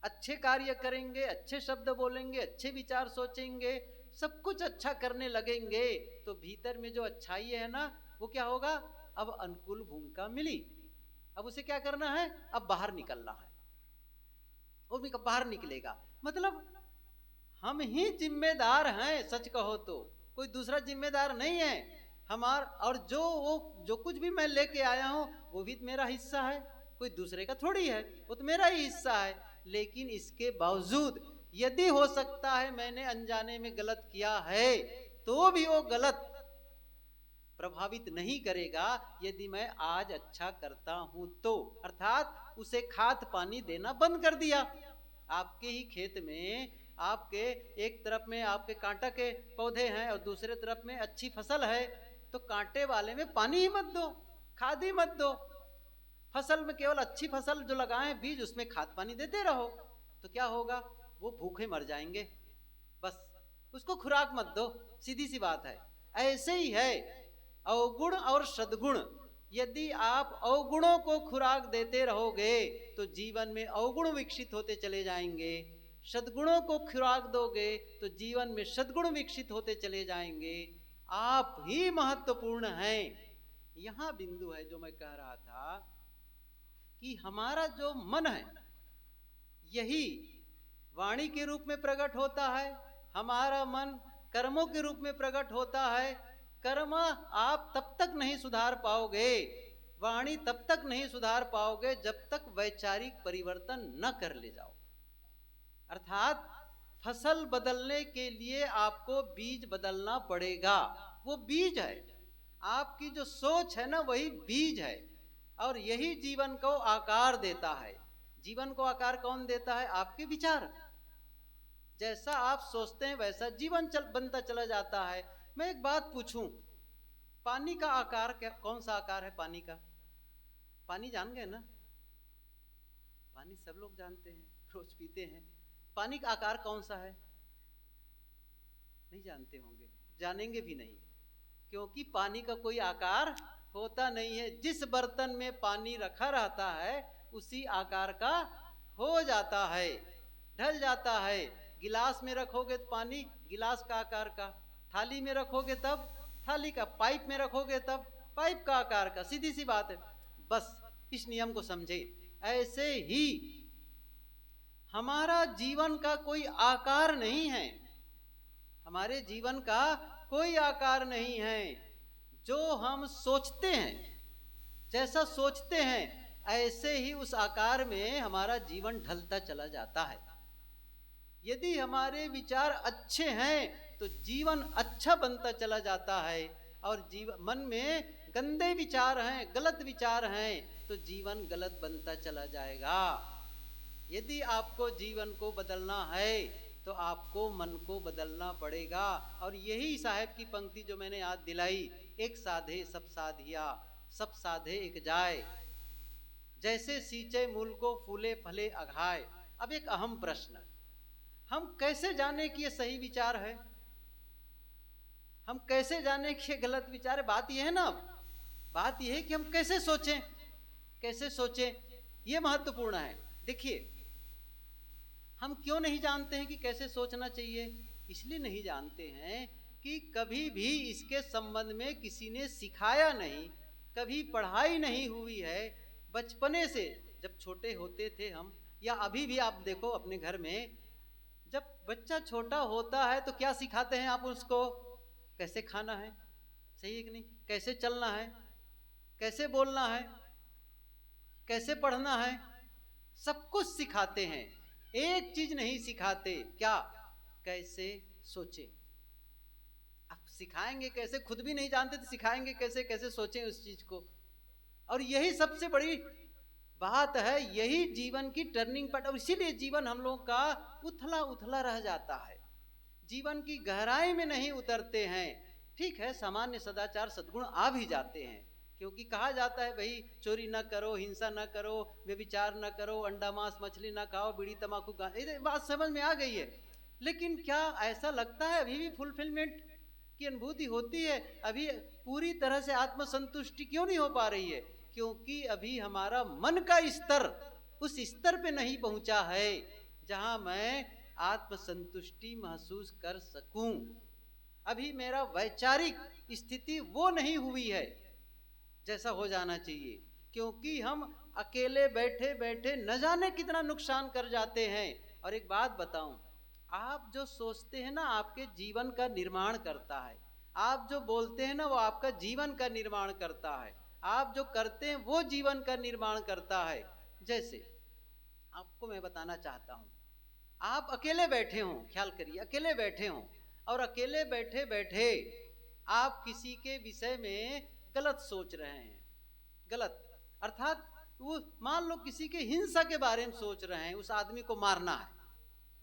अच्छे कार्य करेंगे, अच्छे शब्द बोलेंगे, अच्छे विचार सोचेंगे, सब कुछ अच्छा करने लगेंगे, तो भीतर में जो अच्छाई है ना, वो क्या होगा? अब अनुकूल भूमिका मिली, अब उसे क्या करना है? अब बाहर निकलना है, वो भी बाहर निकलेगा। मतलब हम ही जिम्मेदार हैं, सच कहो तो कोई दूसरा जिम्मेदार नहीं है और जो कुछ भी मैं लेके आया हूं वो भी मेरा हिस्सा है, कोई दूसरे का थोड़ी है, वो तो मेरा ही हिस्सा है। लेकिन इसके बावजूद यदि हो सकता है मैंने अनजाने में गलत किया है, तो भी वो गलत प्रभावित नहीं करेगा यदि मैं आज अच्छा करता हूं तो। अर्थात उसे खाद पानी देना बंद कर दिया। आपके ही खेत में, आपके एक तरफ में आपके कांटा के पौधे हैं और दूसरे तरफ में अच्छी फसल है, तो कांटे वाले में पानी ही मत दो, खाद ही मत दो। फसल में केवल अच्छी फसल जो लगाएं बीज, उसमें खाद पानी देते रहो, तो क्या होगा? वो भूखे मर जाएंगे, बस उसको खुराक मत दो, सीधी सी बात है। ऐसे ही है अवगुण और सद्गुण, यदि आप अवगुणों को खुराक देते रहोगे तो जीवन में अवगुण विकसित होते चले जाएंगे, सद्गुणों को खुराक दोगे तो जीवन में सद्गुण विकसित होते चले जाएंगे। आप ही महत्वपूर्ण हैं, यहाँ बिंदु है जो मैं कह रहा था कि हमारा जो मन है यही वाणी के रूप में प्रकट होता है, हमारा मन कर्मों के रूप में प्रकट होता है। कर्म आप तब तक नहीं सुधार पाओगे, वाणी तब तक नहीं सुधार पाओगे जब तक वैचारिक परिवर्तन न कर ले जाओ। अर्थात फसल बदलने के लिए आपको बीज बदलना पड़ेगा। वो बीज है, आपकी जो सोच है ना वही बीज है, और यही जीवन को आकार देता है। जीवन को आकार कौन देता है? आपके विचार। जैसा आप सोचते हैं वैसा जीवन बनता चला जाता है। मैं एक बात पूछूं, पानी का आकार क्या, कौन सा आकार है पानी का? पानी जान गए ना? पानी सब लोग जानते हैं, रोज पीते हैं। पानी का आकार कौन सा है? नहीं जानते होंगे, जानेंगे भी नहीं, क्योंकि पानी का कोई आकार होता नहीं है। जिस बर्तन में पानी रखा रहता है उसी आकार का हो जाता है, ढल जाता है। गिलास में रखोगे तो पानी गिलास का आकार का, थाली में रखोगे तब थाली का, पाइप में रखोगे तब पाइप का आकार का। सीधी सी बात है, बस इस नियम को समझे। ऐसे ही हमारा जीवन का कोई आकार नहीं है, हमारे जीवन का कोई आकार नहीं है। जो हम सोचते हैं, जैसा सोचते हैं ऐसे ही उस आकार में हमारा जीवन ढलता चला जाता है। यदि हमारे विचार अच्छे हैं तो जीवन अच्छा बनता चला जाता है, और मन में गंदे विचार हैं, गलत विचार हैं तो जीवन गलत बनता चला जाएगा। यदि आपको जीवन को बदलना है तो आपको मन को बदलना पड़ेगा। और यही साहब की पंक्ति जो मैंने याद दिलाई, एक साधे सब साधिया, सब साधे एक जाए, जैसे सींचे मूल को फूले फले अघाए। अब एक अहम प्रश्न, हम कैसे जाने कि ये सही विचार है? हम कैसे जाने कि ये गलत विचार है? बात यह है ना, बात यह है कि हम कैसे सोचें, कैसे सोचें, ये महत्वपूर्ण है। देखिए, हम क्यों नहीं जानते हैं कि कैसे सोचना चाहिए? इसलिए नहीं जानते हैं कि कभी भी इसके संबंध में किसी ने सिखाया नहीं, कभी पढ़ाई नहीं हुई है। बचपने से जब छोटे होते थे हम, या अभी भी आप देखो अपने घर में, जब बच्चा छोटा होता है तो क्या सिखाते हैं आप उसको? कैसे खाना है, सही है कि नहीं? कैसे चलना है, कैसे बोलना है, कैसे पढ़ना है, सब कुछ सिखाते हैं। एक चीज नहीं सिखाते, क्या? कैसे सोचे। अब सिखाएंगे कैसे? खुद भी नहीं जानते तो सिखाएंगे कैसे? कैसे सोचें उस चीज को। और यही सबसे बड़ी बात है, यही जीवन की टर्निंग पॉइंट। और इसीलिए जीवन हम लोग का उथला उथला रह जाता है, जीवन की गहराई में नहीं उतरते हैं। ठीक है, सामान्य सदाचार सद्गुण आ भी जाते हैं, क्योंकि कहा जाता है भाई चोरी न करो, हिंसा न करो, व्यभिचार न करो, अंडा मांस मछली न खाओ, बीड़ी तंबाकू का, ये बात समझ में आ गई है। लेकिन क्या ऐसा लगता है अभी भी फुलफिलमेंट की अनुभूति होती है? अभी पूरी तरह से आत्मसंतुष्टि क्यों नहीं हो पा रही है? क्योंकि अभी हमारा मन का स्तर उस स्तर पे नहीं पहुंचा है जहां मैं आत्मसंतुष्टि महसूस कर सकूं। अभी मेरा वैचारिक स्थिति वो नहीं हुई है जैसा हो जाना चाहिए, क्योंकि हम अकेले बैठे बैठे न जाने कितना नुकसान कर जाते हैं। और एक बात बताऊं, आप जो सोचते हैं ना आपके जीवन का निर्माण करता है, आप जो बोलते हैं ना वो आपका जीवन का निर्माण करता है, आप जो करते हैं वो जीवन का निर्माण करता है। जैसे आपको मैं बताना चाहता हूं, आप अकेले बैठे हों, ख्याल करिए, अकेले बैठे हों और अकेले बैठे बैठे आप किसी के विषय में गलत सोच रहे हैं, गलत अर्थात वो मान लो किसी के हिंसा के बारे में सोच रहे हैं, उस आदमी को मारना है,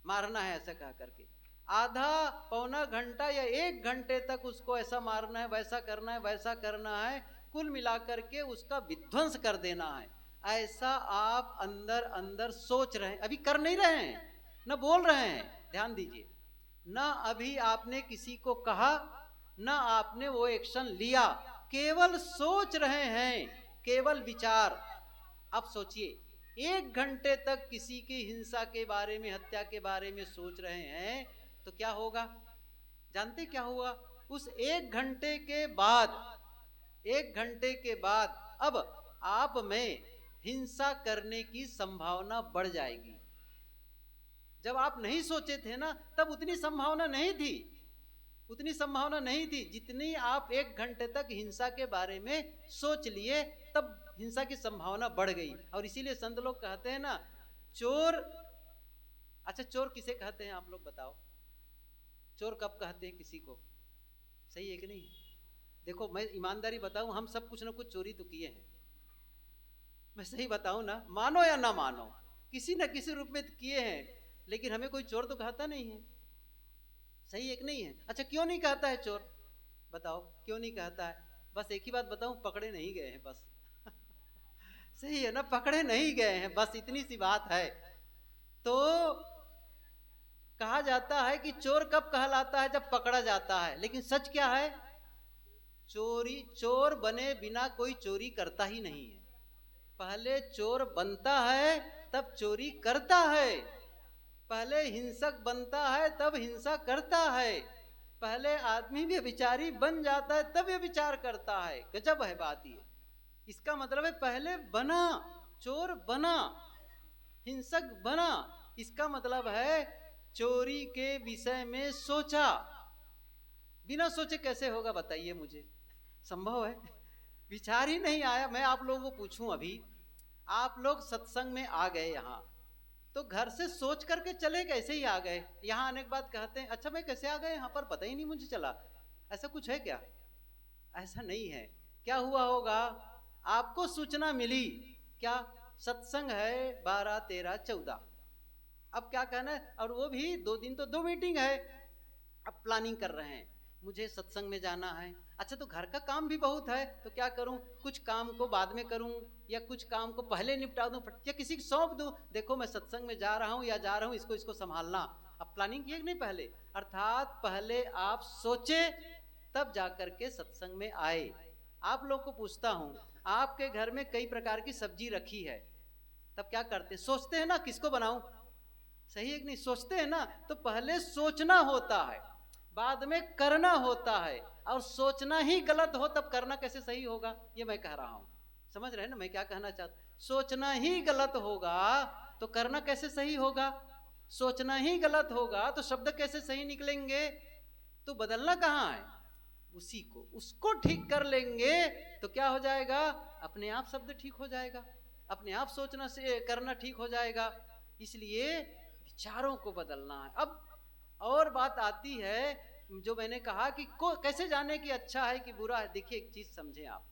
मारना है ऐसा कह करके आधा पौना घंटा या 1 घंटे तक उसको ऐसा मारना है, वैसा करना है, वैसा करना है, कुल मिलाकर के उसका विध्वंस कर देना है, ऐसा आप अंदर अंदर सोच रहे हैं। अभी कर नहीं रहे हैं, न बोल रहे हैं, ध्यान दीजिए, न अभी आपने किसी को कहा, न आपने वो एक्शन लिया, केवल सोच रहे हैं, केवल विचार। अब सोचिए, 1 घंटे तक किसी की हिंसा के बारे में, हत्या के बारे में सोच रहे हैं तो क्या होगा? जानते क्या हुआ? उस 1 घंटे के बाद 1 घंटे के बाद अब आप में हिंसा करने की संभावना बढ़ जाएगी। जब आप नहीं सोचे थे ना, तब उतनी संभावना नहीं थी, उतनी संभावना नहीं थी जितनी आप 1 घंटे तक हिंसा के बारे में सोच लिए, तब हिंसा की संभावना बढ़ गई। और इसीलिए संत लोग कहते हैं ना, चोर, अच्छा चोर किसे कहते हैं आप लोग बताओ? चोर कब कहते हैं किसी को? सही है कि नहीं? देखो मैं ईमानदारी बताऊं, हम सब कुछ ना कुछ चोरी तो किए हैं। मैं सही बताऊं ना, मानो या ना मानो, किसी न किसी रूप में किए हैं, लेकिन हमें कोई चोर तो कहता नहीं है। सही है कि नहीं है? अच्छा क्यों नहीं कहता है चोर? बताओ क्यों नहीं कहता है? बस एक ही बात बताऊं, पकड़े नहीं गए हैं बस। सही है ना, पकड़े नहीं गए हैं, बस इतनी सी बात है। तो कहा जाता है कि चोर कब कहलाता है? जब पकड़ा जाता है। लेकिन सच क्या है? चोर बने बिना कोई चोरी करता ही नहीं है। पहले चोर बनता है तब चोरी करता है, पहले हिंसक बनता है तब हिंसा करता है, पहले आदमी व्यभिचारी बन जाता है तब व्यभिचार करता है। गजब है बात ये। इसका मतलब है पहले बना, चोर बना, हिंसक बना। इसका मतलब है चोरी के विषय में सोचा। बिना सोचे कैसे होगा बताइए मुझे? संभव है? विचार ही नहीं आया। मैं आप लोगों को पूछूं, अभी आप लोग सत्संग में आ गए यहाँ, तो घर से सोच करके चले, कैसे ही आ गए? यहाँ आने के बाद कहते हैं अच्छा मैं कैसे आ गए यहाँ पर, पता ही नहीं मुझे चला। ऐसा कुछ है क्या? ऐसा नहीं है। क्या हुआ होगा? आपको सूचना मिली, क्या सत्संग है 12, 13, 14, अब क्या कहना है, और वो भी 2 दिन तो 2 मीटिंग है। अब प्लानिंग कर रहे हैं, मुझे सत्संग में जाना है। अच्छा तो घर का काम भी बहुत है, तो क्या करूं, कुछ काम को बाद में करूं या कुछ काम को पहले निपटा दूं या किसी को सौंप दूं, देखो मैं सत्संग में जा रहा हूं या जा रहा हूं, इसको संभालना। अब प्लानिंग किए नहीं पहले, अर्थात पहले आप सोचे तब जाकर के सत्संग में आए। आप लोग को पूछता हूं, आपके घर में कई प्रकार की सब्जी रखी है, तब क्या करते? सोचते हैं ना किसको बनाऊं। सही है कि नहीं? सोचते हैं ना। तो पहले सोचना होता है, बाद में करना होता है। और सोचना ही गलत हो तब करना कैसे सही होगा? ये मैं कह रहा हूं। समझ रहे हैं ना मैं क्या कहना चाहता? सोचना ही गलत होगा तो करना कैसे सही होगा? सोचना ही गलत होगा तो शब्द कैसे सही निकलेंगे? तो बदलना कहाँ है? उसी को, उसको ठीक कर लेंगे तो क्या हो जाएगा? अपने आप शब्द ठीक हो जाएगा, अपने आप सोचना से करना ठीक हो जाएगा। इसलिए विचारों को बदलना है। अब और बात आती है जो मैंने कहा कि कैसे जाने कि अच्छा है कि बुरा है। देखिए एक चीज समझें आप,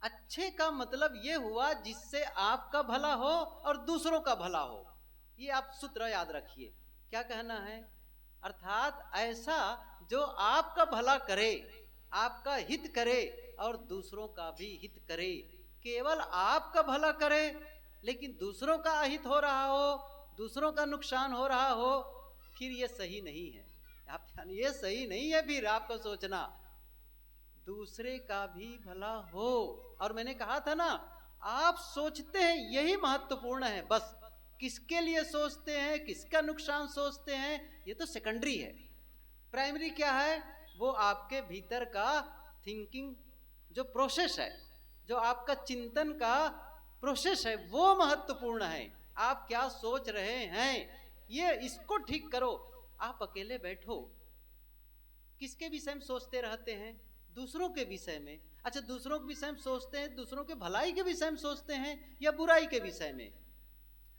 अच्छे का मतलब ये हुआ जिससे आपका भला हो और दूसरों का भला हो। ये आप सूत्र याद रखिए। क्या कहना है? अर्थात ऐसा जो आपका भला करे, आपका हित करे और दूसरों का भी हित करे। केवल आपका भला करे लेकिन दूसरों का अहित हो रहा हो, दूसरों का नुकसान हो रहा हो, फिर ये सही नहीं है। आप ध्यान, ये सही नहीं है फिर आपका सोचना। दूसरे का भी भला हो। और मैंने कहा था ना, आप सोचते हैं यही महत्वपूर्ण है। बस किसके लिए सोचते हैं, किसका नुकसान सोचते हैं, ये तो सेकेंडरी है। प्राइमरी क्या है? वो आपके भीतर का थिंकिंग जो प्रोसेस है, जो आपका चिंतन का प्रोसेस है, वो महत्वपूर्ण है। आप क्या सोच रहे हैं, ये इसको ठीक करो। आप अकेले बैठो, किसके विषय में सोचते रहते हैं? दूसरों के विषय में। अच्छा दूसरों के विषय में सोचते हैं, दूसरों के भलाई के विषय में सोचते हैं या बुराई के विषय में?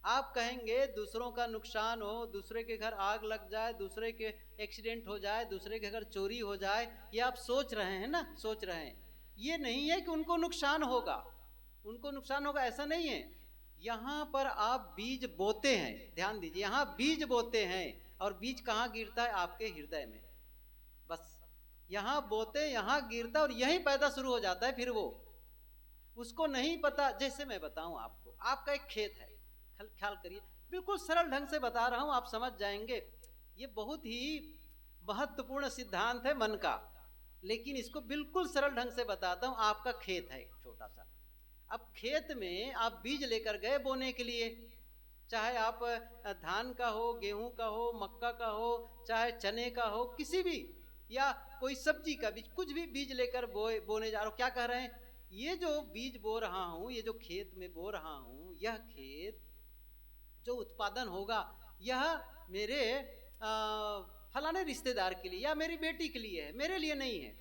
आप कहेंगे दूसरों का नुकसान हो, दूसरे के घर आग लग जाए, दूसरे के एक्सीडेंट हो जाए, दूसरे के घर चोरी हो जाए, ये आप सोच रहे हैं ना, सोच रहे हैं। ये नहीं है कि उनको नुकसान होगा, उनको नुकसान होगा, ऐसा नहीं है। यहाँ पर आप बीज बोते हैं, ध्यान दीजिए, यहाँ बीज बोते हैं और बीज कहाँ गिरता है? आपके हृदय में। बस यहाँ बोते, यहाँ गिरता और यहीं पैदा शुरू हो जाता है। फिर वो उसको नहीं पता। जैसे मैं बताऊं आपको, आपका एक खेत है, ख्याल करिए, बिल्कुल सरल ढंग से बता रहा हूं, आप समझ जाएंगे। ये बहुत ही महत्वपूर्ण सिद्धांत है मन का, लेकिन इसको बिल्कुल सरल ढंग से बताता हूं। आपका खेत है छोटा सा, अब खेत में आप बीज लेकर गए बोने के लिए, चाहे आप धान का हो, गेहूं का हो, मक्का का हो, चाहे चने का हो, किसी भी, या कोई सब्जी का बीज, कुछ भी बीज लेकर बोने जा रहा हूं, क्या कह रहे हैं, ये जो बीज बो रहा हूं, ये जो खेत में बो रहा हूं, यह खेत जो उत्पादन होगा यह मेरे फलाने रिश्तेदार के लिए या मेरी बेटी के लिए है, मेरे लिए नहीं है।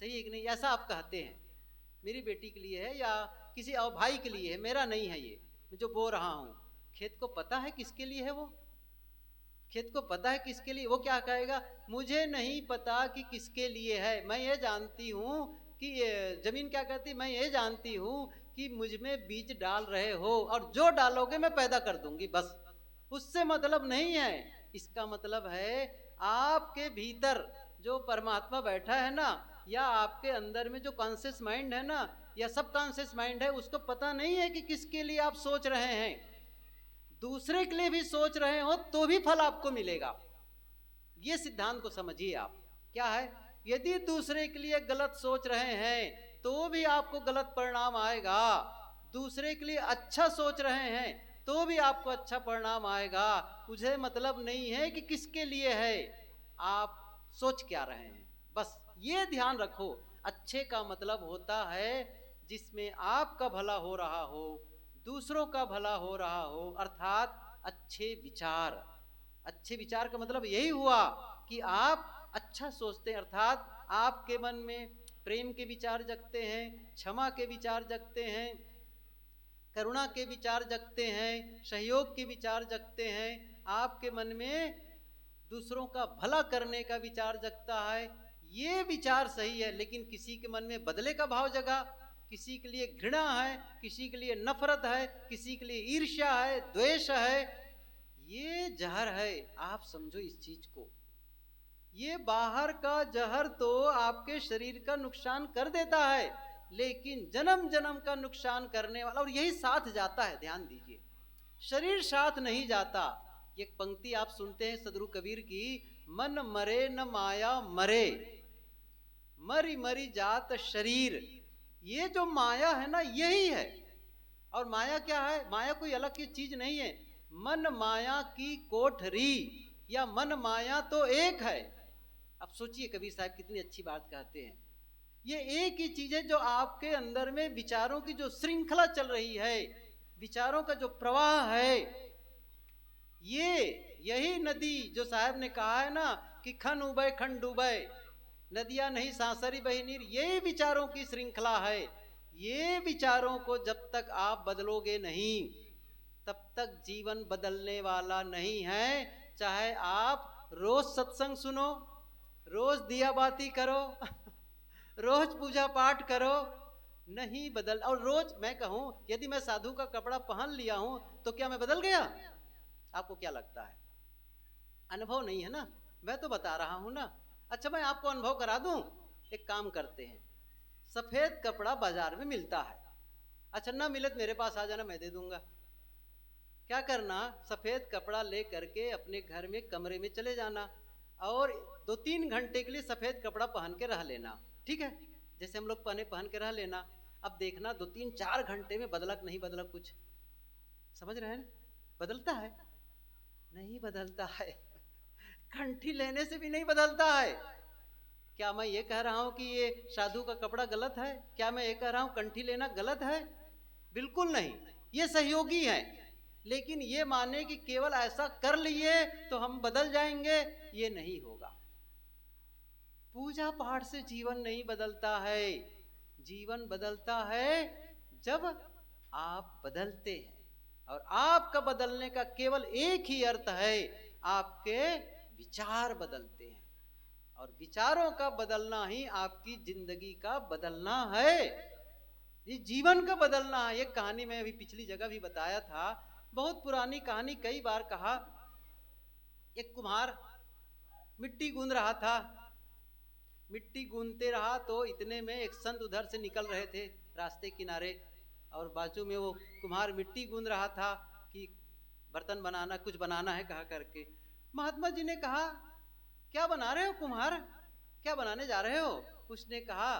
सही है कि नहीं? ऐसा आप कहते हैं, मेरी बेटी के लिए है या किसी और भाई के लिए है, मेरा नहीं है ये जो बो रहा हूं। खेत को पता है किसके लिए है, वो खेत को पता है किसके लिए। वो क्या कहेगा, मुझे नहीं पता कि किसके लिए है, मैं ये जानती हूं कि जमीन क्या कहती, मैं ये जानती हूं कि मुझ में बीज डाल रहे हो और जो डालोगे मैं पैदा कर दूंगी, बस उससे मतलब नहीं है। इसका मतलब है आपके भीतर जो परमात्मा बैठा है ना, या आपके अंदर में जो कॉन्शियस माइंड है ना, या सब कॉन्शियस माइंड है, उसको पता नहीं है कि किसके लिए आप सोच रहे हैं। दूसरे के लिए भी सोच रहे हो तो भी फल आपको मिलेगा। ये सिद्धांत को समझिए आप। क्या है, यदि दूसरे के लिए गलत सोच रहे हैं तो भी आपको गलत परिणाम आएगा, दूसरे के लिए अच्छा सोच रहे हैं तो भी आपको अच्छा परिणाम आएगा। मुझे मतलब नहीं है कि किसके लिए है, आप सोच क्या रहे हैं, बस ये ध्यान रखो। अच्छे का मतलब होता है जिसमें आपका भला हो रहा हो, दूसरों का भला हो रहा हो, अर्थात अच्छे विचार। अच्छे विचार का मतलब यही हुआ कि आप अच्छा सोचते हैं, अर्थात आपके मन में प्रेम के विचार जगते हैं, क्षमा के विचार जगते हैं, करुणा के विचार जगते हैं, सहयोग के विचार जगते हैं, आपके मन में दूसरों का भला करने का विचार जगता है। ये विचार सही है, लेकिन किसी के मन में बदले का भाव जगा, किसी के लिए घृणा है, किसी के लिए नफरत है, किसी के लिए ईर्ष्या है, द्वेष है, ये जहर है। आप समझो इस चीज को। ये बाहर का जहर तो आपके शरीर का नुकसान कर देता है, लेकिन जन्म जन्म का नुकसान करने वाला, और यही साथ जाता है, ध्यान दीजिए, शरीर साथ नहीं जाता। एक पंक्ति आप सुनते हैं सदगुरु कबीर की, मन मरे न माया मरे, मरी मरी जात शरीर। ये जो माया है ना, यही है। और माया क्या है, माया कोई अलग की चीज नहीं है, मन माया की कोठरी, या मन माया तो एक है। अब सोचिए कबीर साहब कितनी अच्छी बात कहते हैं, ये एक ही चीज है जो आपके अंदर में विचारों की जो श्रृंखला चल रही है, विचारों का जो प्रवाह है, यही नदी जो साहब ने कहा है ना कि खन उबय खन डूबय, नदियां नहीं सांसरी बही नीर, यही विचारों की श्रृंखला है। ये विचारों को जब तक आप बदलोगे नहीं, तब तक जीवन बदलने वाला नहीं है। चाहे आप रोज सत्संग सुनो, रोज दिया बाती करो रोज पूजा पाठ करो, नहीं बदल। और रोज मैं कहूं, यदि मैं साधु का कपड़ा पहन लिया हूं तो क्या मैं बदल गया? आपको क्या लगता है? अनुभव नहीं है ना, मैं तो बता रहा हूं ना। अच्छा, मैं आपको अनुभव करा दूं। एक काम करते हैं, सफेद कपड़ा बाजार में मिलता है, अच्छा ना मिले तो मेरे पास आ जाना, मैं दे दूंगा। क्या करना, सफेद कपड़ा ले करके अपने घर में कमरे में चले जाना और 2-3 घंटे के लिए सफेद कपड़ा पहन के रह लेना, ठीक है, जैसे हम लोग पहन के रह लेना। अब देखना 2-3-4 घंटे में बदला नहीं बदला कुछ, समझ रहे हैं? बदलता है? नहीं बदलता है कंठी लेने से भी नहीं बदलता है। क्या मैं ये कह रहा हूं कि ये साधु का कपड़ा गलत है? क्या मैं ये कह रहा हूं कंठी लेना गलत है? बिल्कुल नहीं, ये सहयोगी है। लेकिन ये माने कि केवल ऐसा कर लिए तो हम बदल जाएंगे, ये नहीं होगा। पूजा पाठ से जीवन नहीं बदलता है, जीवन बदलता है जब आप बदलते हैं। और आपका बदलने का केवल एक ही अर्थ है, आपके विचार बदलते हैं, और विचारों का बदलना ही आपकी जिंदगी का बदलना है, ये जीवन का बदलना है। एक कहानी में अभी पिछली जगह भी बताया था, बहुत पुरानी कहानी, कई बार कहा। एक कुम्हार मिट्टी गूंद रहा था, मिट्टी गूंदते रहा तो इतने में एक संत उधर से निकल रहे थे रास्ते किनारे, और बाजू में वो कुम्हार मिट्टी गूंद रहा था कि बर्तन बनाना, कुछ बनाना है कहा करके। महात्मा जी ने कहा, क्या बना रहे हो कुम्हार, क्या बनाने जा रहे हो? उसने कहा,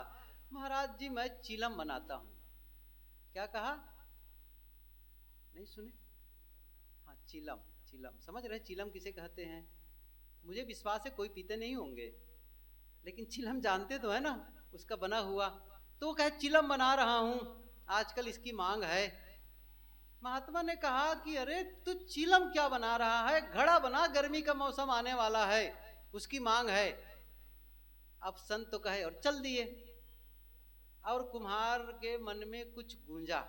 महाराज जी मैं चिलम बनाता हूं। क्या कहा? नहीं सुने? हाँ, चिलम, चिलम समझ रहे? चिलम किसे कहते हैं? मुझे विश्वास है कोई पीते नहीं होंगे, लेकिन चिलम जानते तो है ना उसका बना हुआ। तो वो कहे चिलम बना रहा हूं, आजकल इसकी मांग है। महात्मा ने कहा कि अरे तू चिलम क्या बना रहा है, घड़ा बना, गर्मी का मौसम आने वाला है, उसकी मांग है। अब संत तो कहे और चल दिए। और कुम्हार के मन में कुछ गूंजा,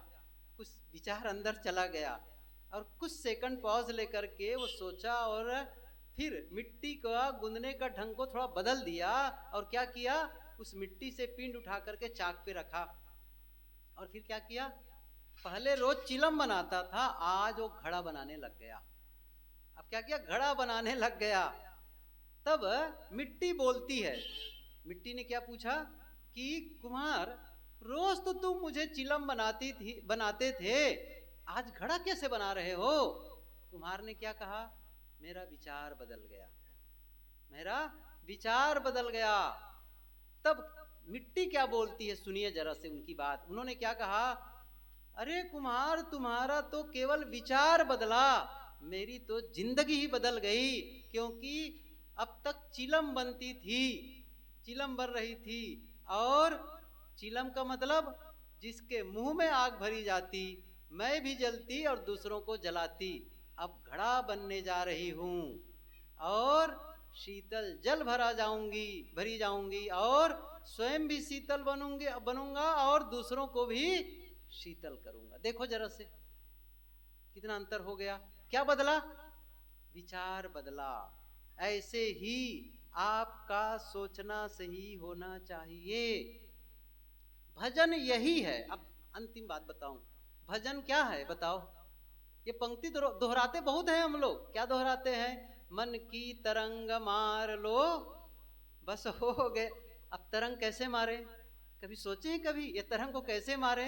कुछ विचार अंदर चला गया और कुछ सेकंड पॉज लेकर के वो सोचा और फिर मिट्टी का गूंदने का ढंग को थोड़ा बदल दिया। और क्या किया, उस मिट्टी से पिंड उठा करके चाक पे रखा। और फिर क्या किया, पहले रोज चिलम बनाता था, आज वो घड़ा बनाने लग गया। अब क्या किया, घड़ा बनाने लग गया। तब मिट्टी बोलती है, मिट्टी ने क्या पूछा कि कुम्हार रोज तो तुम मुझे चिलम बनाते थे, आज घड़ा कैसे बना रहे हो? कुम्हार ने क्या कहा, मेरा विचार बदल गया, मेरा विचार बदल गया। तब मिट्टी क्या बोलती है, सुनिए जरा से उनकी बात। उन्होंने क्या कहा, अरे कुम्हार तुम्हारा तो केवल विचार बदला, मेरी तो जिंदगी ही बदल गई। क्योंकि अब तक चिलम बनती थी, चिलम बन रही थी, और चिलम का मतलब जिसके मुंह में आग भरी जाती, मैं भी जलती और दूसरों को जलाती। अब घड़ा बनने जा रही हूं और शीतल जल भरी जाऊंगी और स्वयं भी शीतल बनूंगा और दूसरों को भी शीतल करूंगा। देखो जरा से कितना अंतर हो गया। क्या बदला, विचार बदला। ऐसे ही आपका सोचना सही होना चाहिए। भजन यही है। अब अंतिम बात बताऊं, भजन क्या है बताओ? ये पंक्ति दोहराते बहुत हैं हम लोग। क्या दोहराते हैं, मन की तरंग मार लो बस हो गए। अब तरंग कैसे मारे, कभी सोचे हैं कभी ये तरंग को कैसे मारे,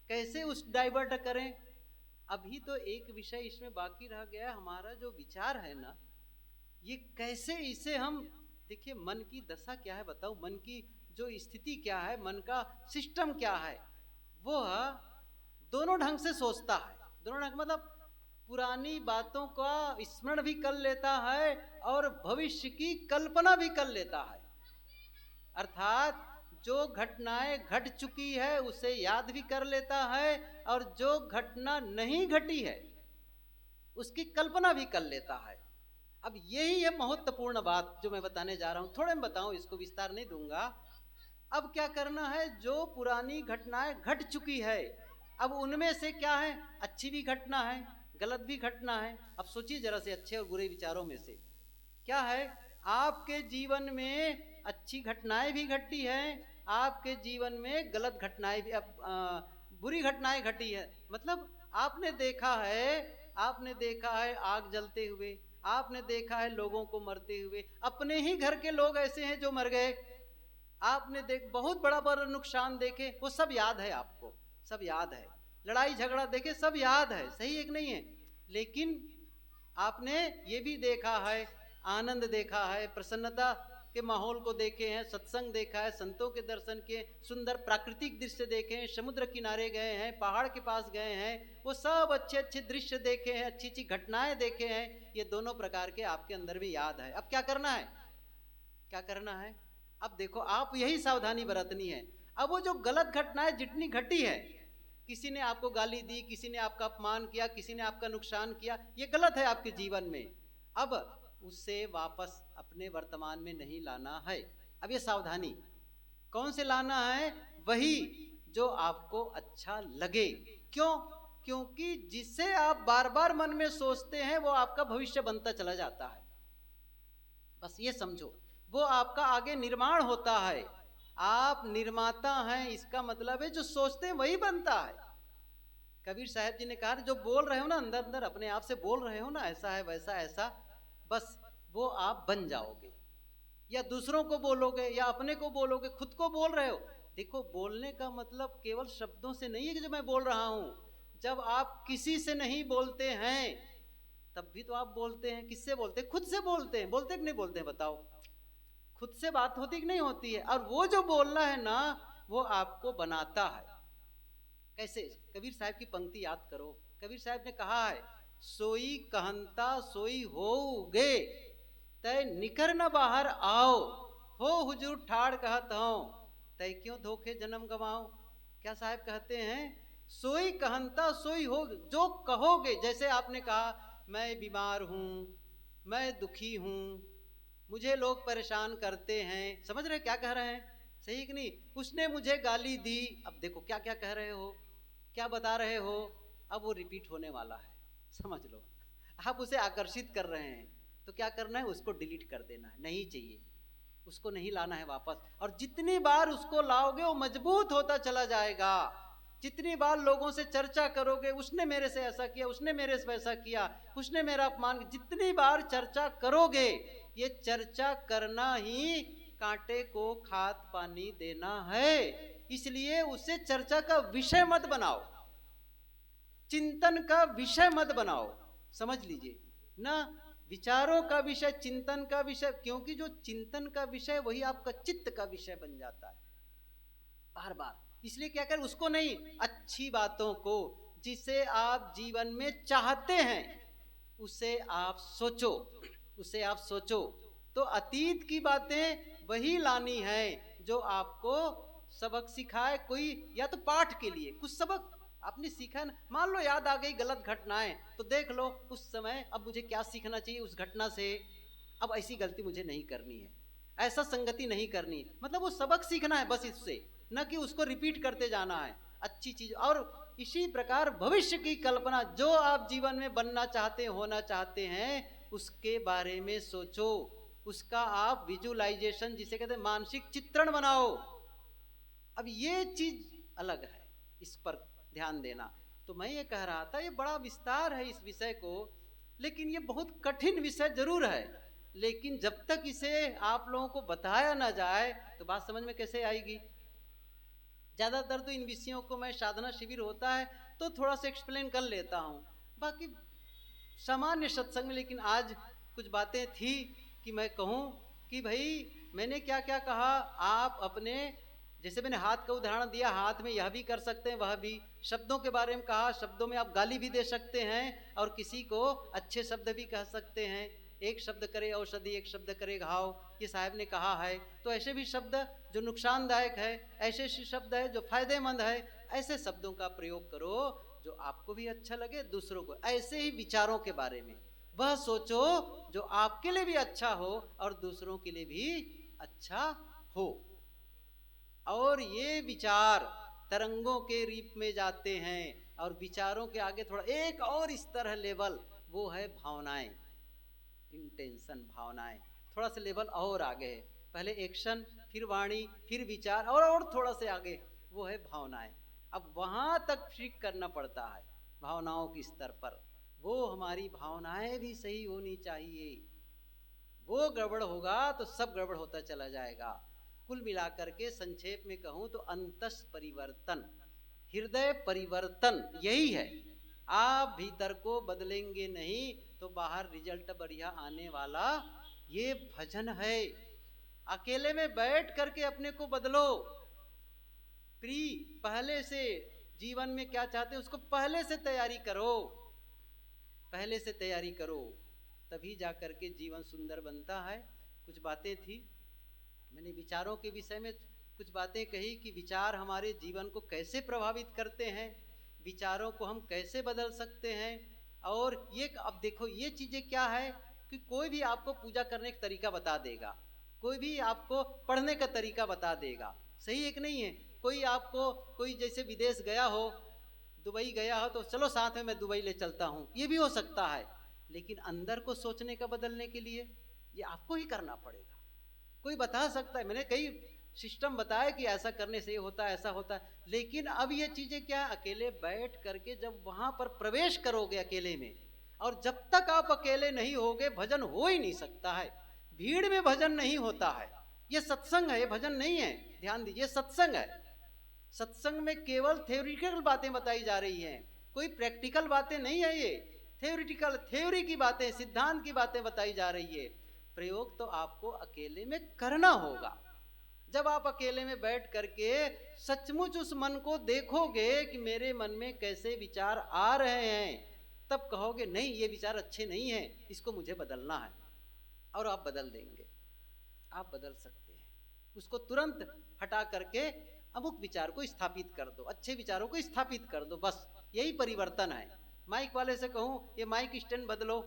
कैसे उस डाइवर्ट करें? अभी तो एक विषय इसमें बाकी रह गया, हमारा जो विचार है ना, ये कैसे इसे हम, देखिए मन की दशा क्या है बताओ, मन की जो स्थिति क्या है, मन का सिस्टम क्या है, वो दोनों ढंग से सोचता है। दोनों ढंग मतलब पुरानी बातों का स्मरण भी कर लेता है और भविष्य की कल्पना भी कर लेता है। अर्थात जो घटनाएं घट चुकी है उसे याद भी कर लेता है और जो घटना नहीं घटी है उसकी कल्पना भी कर लेता है। अब यही है महत्वपूर्ण बात जो मैं बताने जा रहा हूं। थोड़े में बताऊं, इसको विस्तार नहीं दूंगा। अब क्या करना है, जो पुरानी घटनाएं घट चुकी है, अब उनमें से क्या है, अच्छी भी घटना है, गलत भी घटना है। अब सोचिए जरा से, अच्छे और बुरे विचारों में से क्या है, आपके जीवन में अच्छी घटनाएं भी घटी हैं, आपके जीवन में गलत घटनाएं भी, बुरी घटनाएं घटी है। मतलब आपने देखा है आग जलते हुए, आपने देखा है लोगों को मरते हुए, अपने ही घर के लोग ऐसे हैं जो मर गए, आपने बहुत बड़ा बड़ा नुकसान देखे, वो सब याद है आपको, सब याद है। लड़ाई झगड़ा देखे, सब याद है, सही एक नहीं है। लेकिन आपने ये भी देखा है, आनंद देखा है, प्रसन्नता के माहौल को देखे हैं, सत्संग देखा है, संतों के दर्शन किए, सुंदर प्राकृतिक दृश्य देखे हैं, समुद्र किनारे गए हैं, पहाड़ के पास गए हैं, वो सब अच्छे अच्छे दृश्य देखे हैं, अच्छी अच्छी घटनाएं देखे हैं। ये दोनों प्रकार के आपके अंदर भी याद है। अब क्या करना है, क्या करना है, अब देखो आप यही सावधानी बरतनी है। अब वो जो गलत घटनाएं जितनी घटी है, किसी ने आपको गाली दी, किसी ने आपका अपमान किया, किसी ने आपका नुकसान किया, ये गलत है आपके जीवन में। अब उससे वापस अपने वर्तमान में नहीं लाना है। अब ये सावधानी कौन से लाना है, वही जो आपको अच्छा लगे। क्यों? क्योंकि जिसे आप बार बार मन में सोचते हैं वो आपका भविष्य बनता चला जाता है। बस ये समझो, वो आपका आगे निर्माण होता है। आप निर्माता हैं, इसका मतलब है जो सोचते हैं वही बनता है। कबीर साहब जी ने कहा, जो बोल रहे हो ना अंदर अंदर, अपने आप से बोल रहे हो ना, ऐसा है वैसा ऐसा, बस वो आप बन जाओगे। या दूसरों को बोलोगे या अपने को बोलोगे, खुद को बोल रहे हो। देखो बोलने का मतलब केवल शब्दों से नहीं है कि जो मैं बोल रहा हूं। जब आप किसी से नहीं बोलते हैं तब भी तो आप बोलते हैं। किससे बोलते हैं? खुद से बोलते हैं। बोलते कि नहीं बोलते हैं बताओ? खुद से बात होती कि नहीं होती है? और वो जो बोलना है ना, वो आपको बनाता है। कैसे? कबीर साहब की पंक्ति याद करो। कबीर साहब ने कहा है, सोई कहंता सोई होगे, तय निकर न बाहर आओ, हो हुजूर ठाड़ कहत हूँ, तय क्यों धोखे जन्म गवाऊं। क्या साहब कहते हैं, सोई कहनता सोई हो, जो कहोगे। जैसे आपने कहा मैं बीमार हूँ, मैं दुखी हूँ, मुझे लोग परेशान करते हैं, समझ रहे क्या कह रहे हैं, सही कि नहीं। उसने मुझे गाली दी, अब देखो क्या क्या कह रहे हो, क्या बता रहे हो, अब वो रिपीट होने वाला है, समझ लो। आप उसे आकर्षित कर रहे हैं, तो क्या करना है, उसको डिलीट कर देना है, नहीं चाहिए, उसको नहीं लाना है वापस। और जितनी बार उसको लाओगे वो मजबूत होता चला जाएगा। जितनी बार लोगों से चर्चा करोगे, उसने मेरे से ऐसा किया, उसने मेरे से वैसा किया, उसने मेरा अपमान, जितनी बार चर्चा करोगे, ये चर्चा करना ही कांटे को खाद पानी देना है। इसलिए उसे चर्चा का विषय मत बनाओ, चिंतन का विषय मत बनाओ, समझ लीजिए ना। विचारों का विषय, चिंतन का विषय, क्योंकि जो चिंतन का विषय वही आपका चित्त का विषय बन जाता है बार बार। इसलिए क्या करें, उसको नहीं, अच्छी बातों को, जिसे आप जीवन में चाहते हैं उसे आप सोचो, उसे आप सोचो। तो अतीत की बातें वही लानी है जो आपको सबक सिखाए। कोई या तो पाठ के लिए कुछ सबक आपने सीखा ना, मान लो याद आ गई गलत घटनाएं, तो देख लो उस समय अब मुझे क्या सीखना चाहिए उस घटना से, अब ऐसी गलती मुझे नहीं करनी है, ऐसा संगति नहीं करनी है, मतलब वो सबक सीखना है बस इससे, न कि उसको रिपीट करते जाना है अच्छी चीज। और इसी प्रकार भविष्य की कल्पना, जो आप जीवन में बनना चाहते हैं, होना चाहते हैं, उसके बारे में सोचो, उसका आप विजुअलाइजेशन जिसे कहते हैं मानसिक चित्रण बनाओ। अब ये चीज अलग है, इस पर ध्यान देना। तो मैं ये कह रहा था, ये बड़ा विस्तार है इस विषय को, लेकिन ये बहुत कठिन विषय जरूर है, लेकिन जब तक इसे आप लोगों को बताया ना जाए तो बात समझ में कैसे आएगी। ज्यादातर तो इन विषयों को मैं साधना शिविर होता है तो थोड़ा सा एक्सप्लेन कर लेता हूँ, बाकी सामान्य सत्संग में। लेकिन आज कुछ बातें थी कि मैं कहूँ कि भाई मैंने क्या क्या कहा, आप अपने, जैसे मैंने हाथ का उदाहरण दिया, हाथ में यह भी कर सकते हैं वह भी। शब्दों के बारे में कहा, शब्दों में आप गाली भी दे सकते हैं और किसी को अच्छे शब्द भी कह सकते हैं। एक शब्द करे औषधि, एक शब्द करे घाव, ये साहब ने कहा है। तो ऐसे भी शब्द जो नुकसानदायक है, ऐसे शब्द है जो फायदेमंद है, ऐसे शब्दों का प्रयोग करो जो आपको भी अच्छा लगे, दूसरों को। ऐसे ही विचारों के बारे में वह सोचो जो आपके लिए भी अच्छा हो और दूसरों के लिए भी अच्छा हो। और ये विचार तरंगों के रूप में जाते हैं, और विचारों के आगे थोड़ा एक और इस तरह लेवल, वो है भावनाएं, इंटेंशन, भावनाएं थोड़ा सा लेवल और आगे है। पहले एक्शन, फिर वाणी, फिर विचार, और थोड़ा से आगे वो है भावनाएं। अब वहां तक ठीक करना पड़ता है भावनाओं के स्तर पर। वो हमारी भावनाएं भी सही होनी चाहिए, वो गड़बड़ होगा तो सब गड़बड़ होता चला जाएगा। कुल मिलाकर के संक्षेप में कहूं तो अंतस परिवर्तन, हृदय परिवर्तन यही है। आप भीतर को बदलेंगे नहीं तो बाहर रिजल्ट बढ़िया आने वाला ये भजन है। अकेले में बैठ करके अपने को बदलो। प्री पहले से जीवन में क्या चाहते हैं उसको पहले से तैयारी करो, पहले से तैयारी करो, तभी जाकर के जीवन सुंदर बनता है। कुछ बातें थी, मैंने विचारों के विषय में कुछ बातें कही कि विचार हमारे जीवन को कैसे प्रभावित करते हैं, विचारों को हम कैसे बदल सकते हैं। और ये अब देखो ये चीजें क्या है कि कोई भी आपको पूजा करने का तरीका बता देगा, कोई भी आपको पढ़ने का तरीका बता देगा, सही है कि नहीं है। कोई आपको, कोई जैसे विदेश गया हो, दुबई गया हो, तो चलो साथ में मैं दुबई ले चलता हूँ, ये भी हो सकता है। लेकिन अंदर को सोचने का बदलने के लिए ये आपको ही करना पड़ेगा। कोई बता सकता है, मैंने कई सिस्टम बताया कि ऐसा करने से ये होता है, ऐसा होता है, लेकिन अब ये चीजें क्या, अकेले बैठ करके जब वहां पर प्रवेश करोगे अकेले में, और जब तक आप अकेले नहीं होगे भजन हो ही नहीं सकता है। भीड़ में भजन नहीं होता है, ये सत्संग है, ये भजन नहीं है। ध्यान दीजिए, सत्संग है। सत्संग में केवल थ्योरिटिकल बातें बताई जा रही हैं, कोई प्रैक्टिकल बातें नहीं है। ये थ्योरिटिकल, थ्योरी की बातें, सिद्धांत की बातें बताई जा रही है। प्रयोग तो आपको अकेले में करना होगा। जब आप अकेले में बैठ करके सचमुच उस मन को देखोगे कि मेरे मन में कैसे विचार आ रहे हैं, तब कहोगे नहीं ये विचार अच्छे नहीं हैं, इसको मुझे बदलना है। और आप बदल देंगे, आप बदल सकते हैं। उसको तुरंत हटा करके अमुक विचार को स्थापित कर दो, अच्छे विचारों को स्थापित कर दो, बस यही परिवर्तन है। माइक वाले से कहूं ये माइक स्टैंड बदलो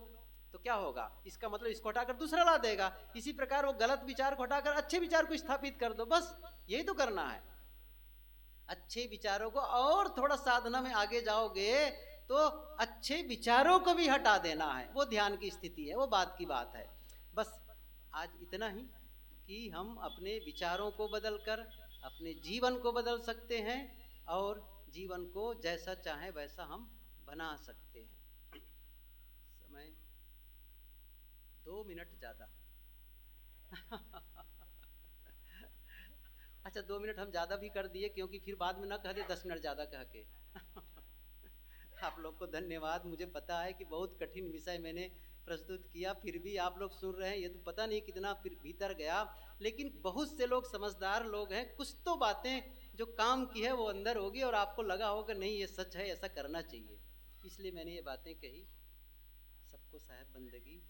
तो क्या होगा, इसका मतलब इसको हटाकर दूसरा ला देगा। इसी प्रकार वो गलत विचार को हटाकर अच्छे विचार को स्थापित कर दो, बस यही तो करना है। अच्छे विचारों को और थोड़ा साधना में आगे जाओगे तो अच्छे विचारों को भी हटा देना है, वो ध्यान की स्थिति है, वो बात की बात है। बस आज इतना ही कि हम अपने विचारों को बदलकर अपने जीवन को बदल सकते हैं और जीवन को जैसा चाहे वैसा हम बना सकते हैं। समय 2 मिनट ज़्यादा अच्छा 2 मिनट हम ज़्यादा भी कर दिए, क्योंकि फिर बाद में ना कह दे 10 मिनट ज़्यादा कह के आप लोग को धन्यवाद। मुझे पता है कि बहुत कठिन विषय मैंने प्रस्तुत किया, फिर भी आप लोग सुन रहे हैं, ये तो पता नहीं कितना भीतर गया। लेकिन बहुत से लोग समझदार लोग हैं, कुछ तो बातें जो काम की है वो अंदर होगी और आपको लगा होगा नहीं ये सच है, ऐसा करना चाहिए, इसलिए मैंने ये बातें कही। सबको साहब बंदगी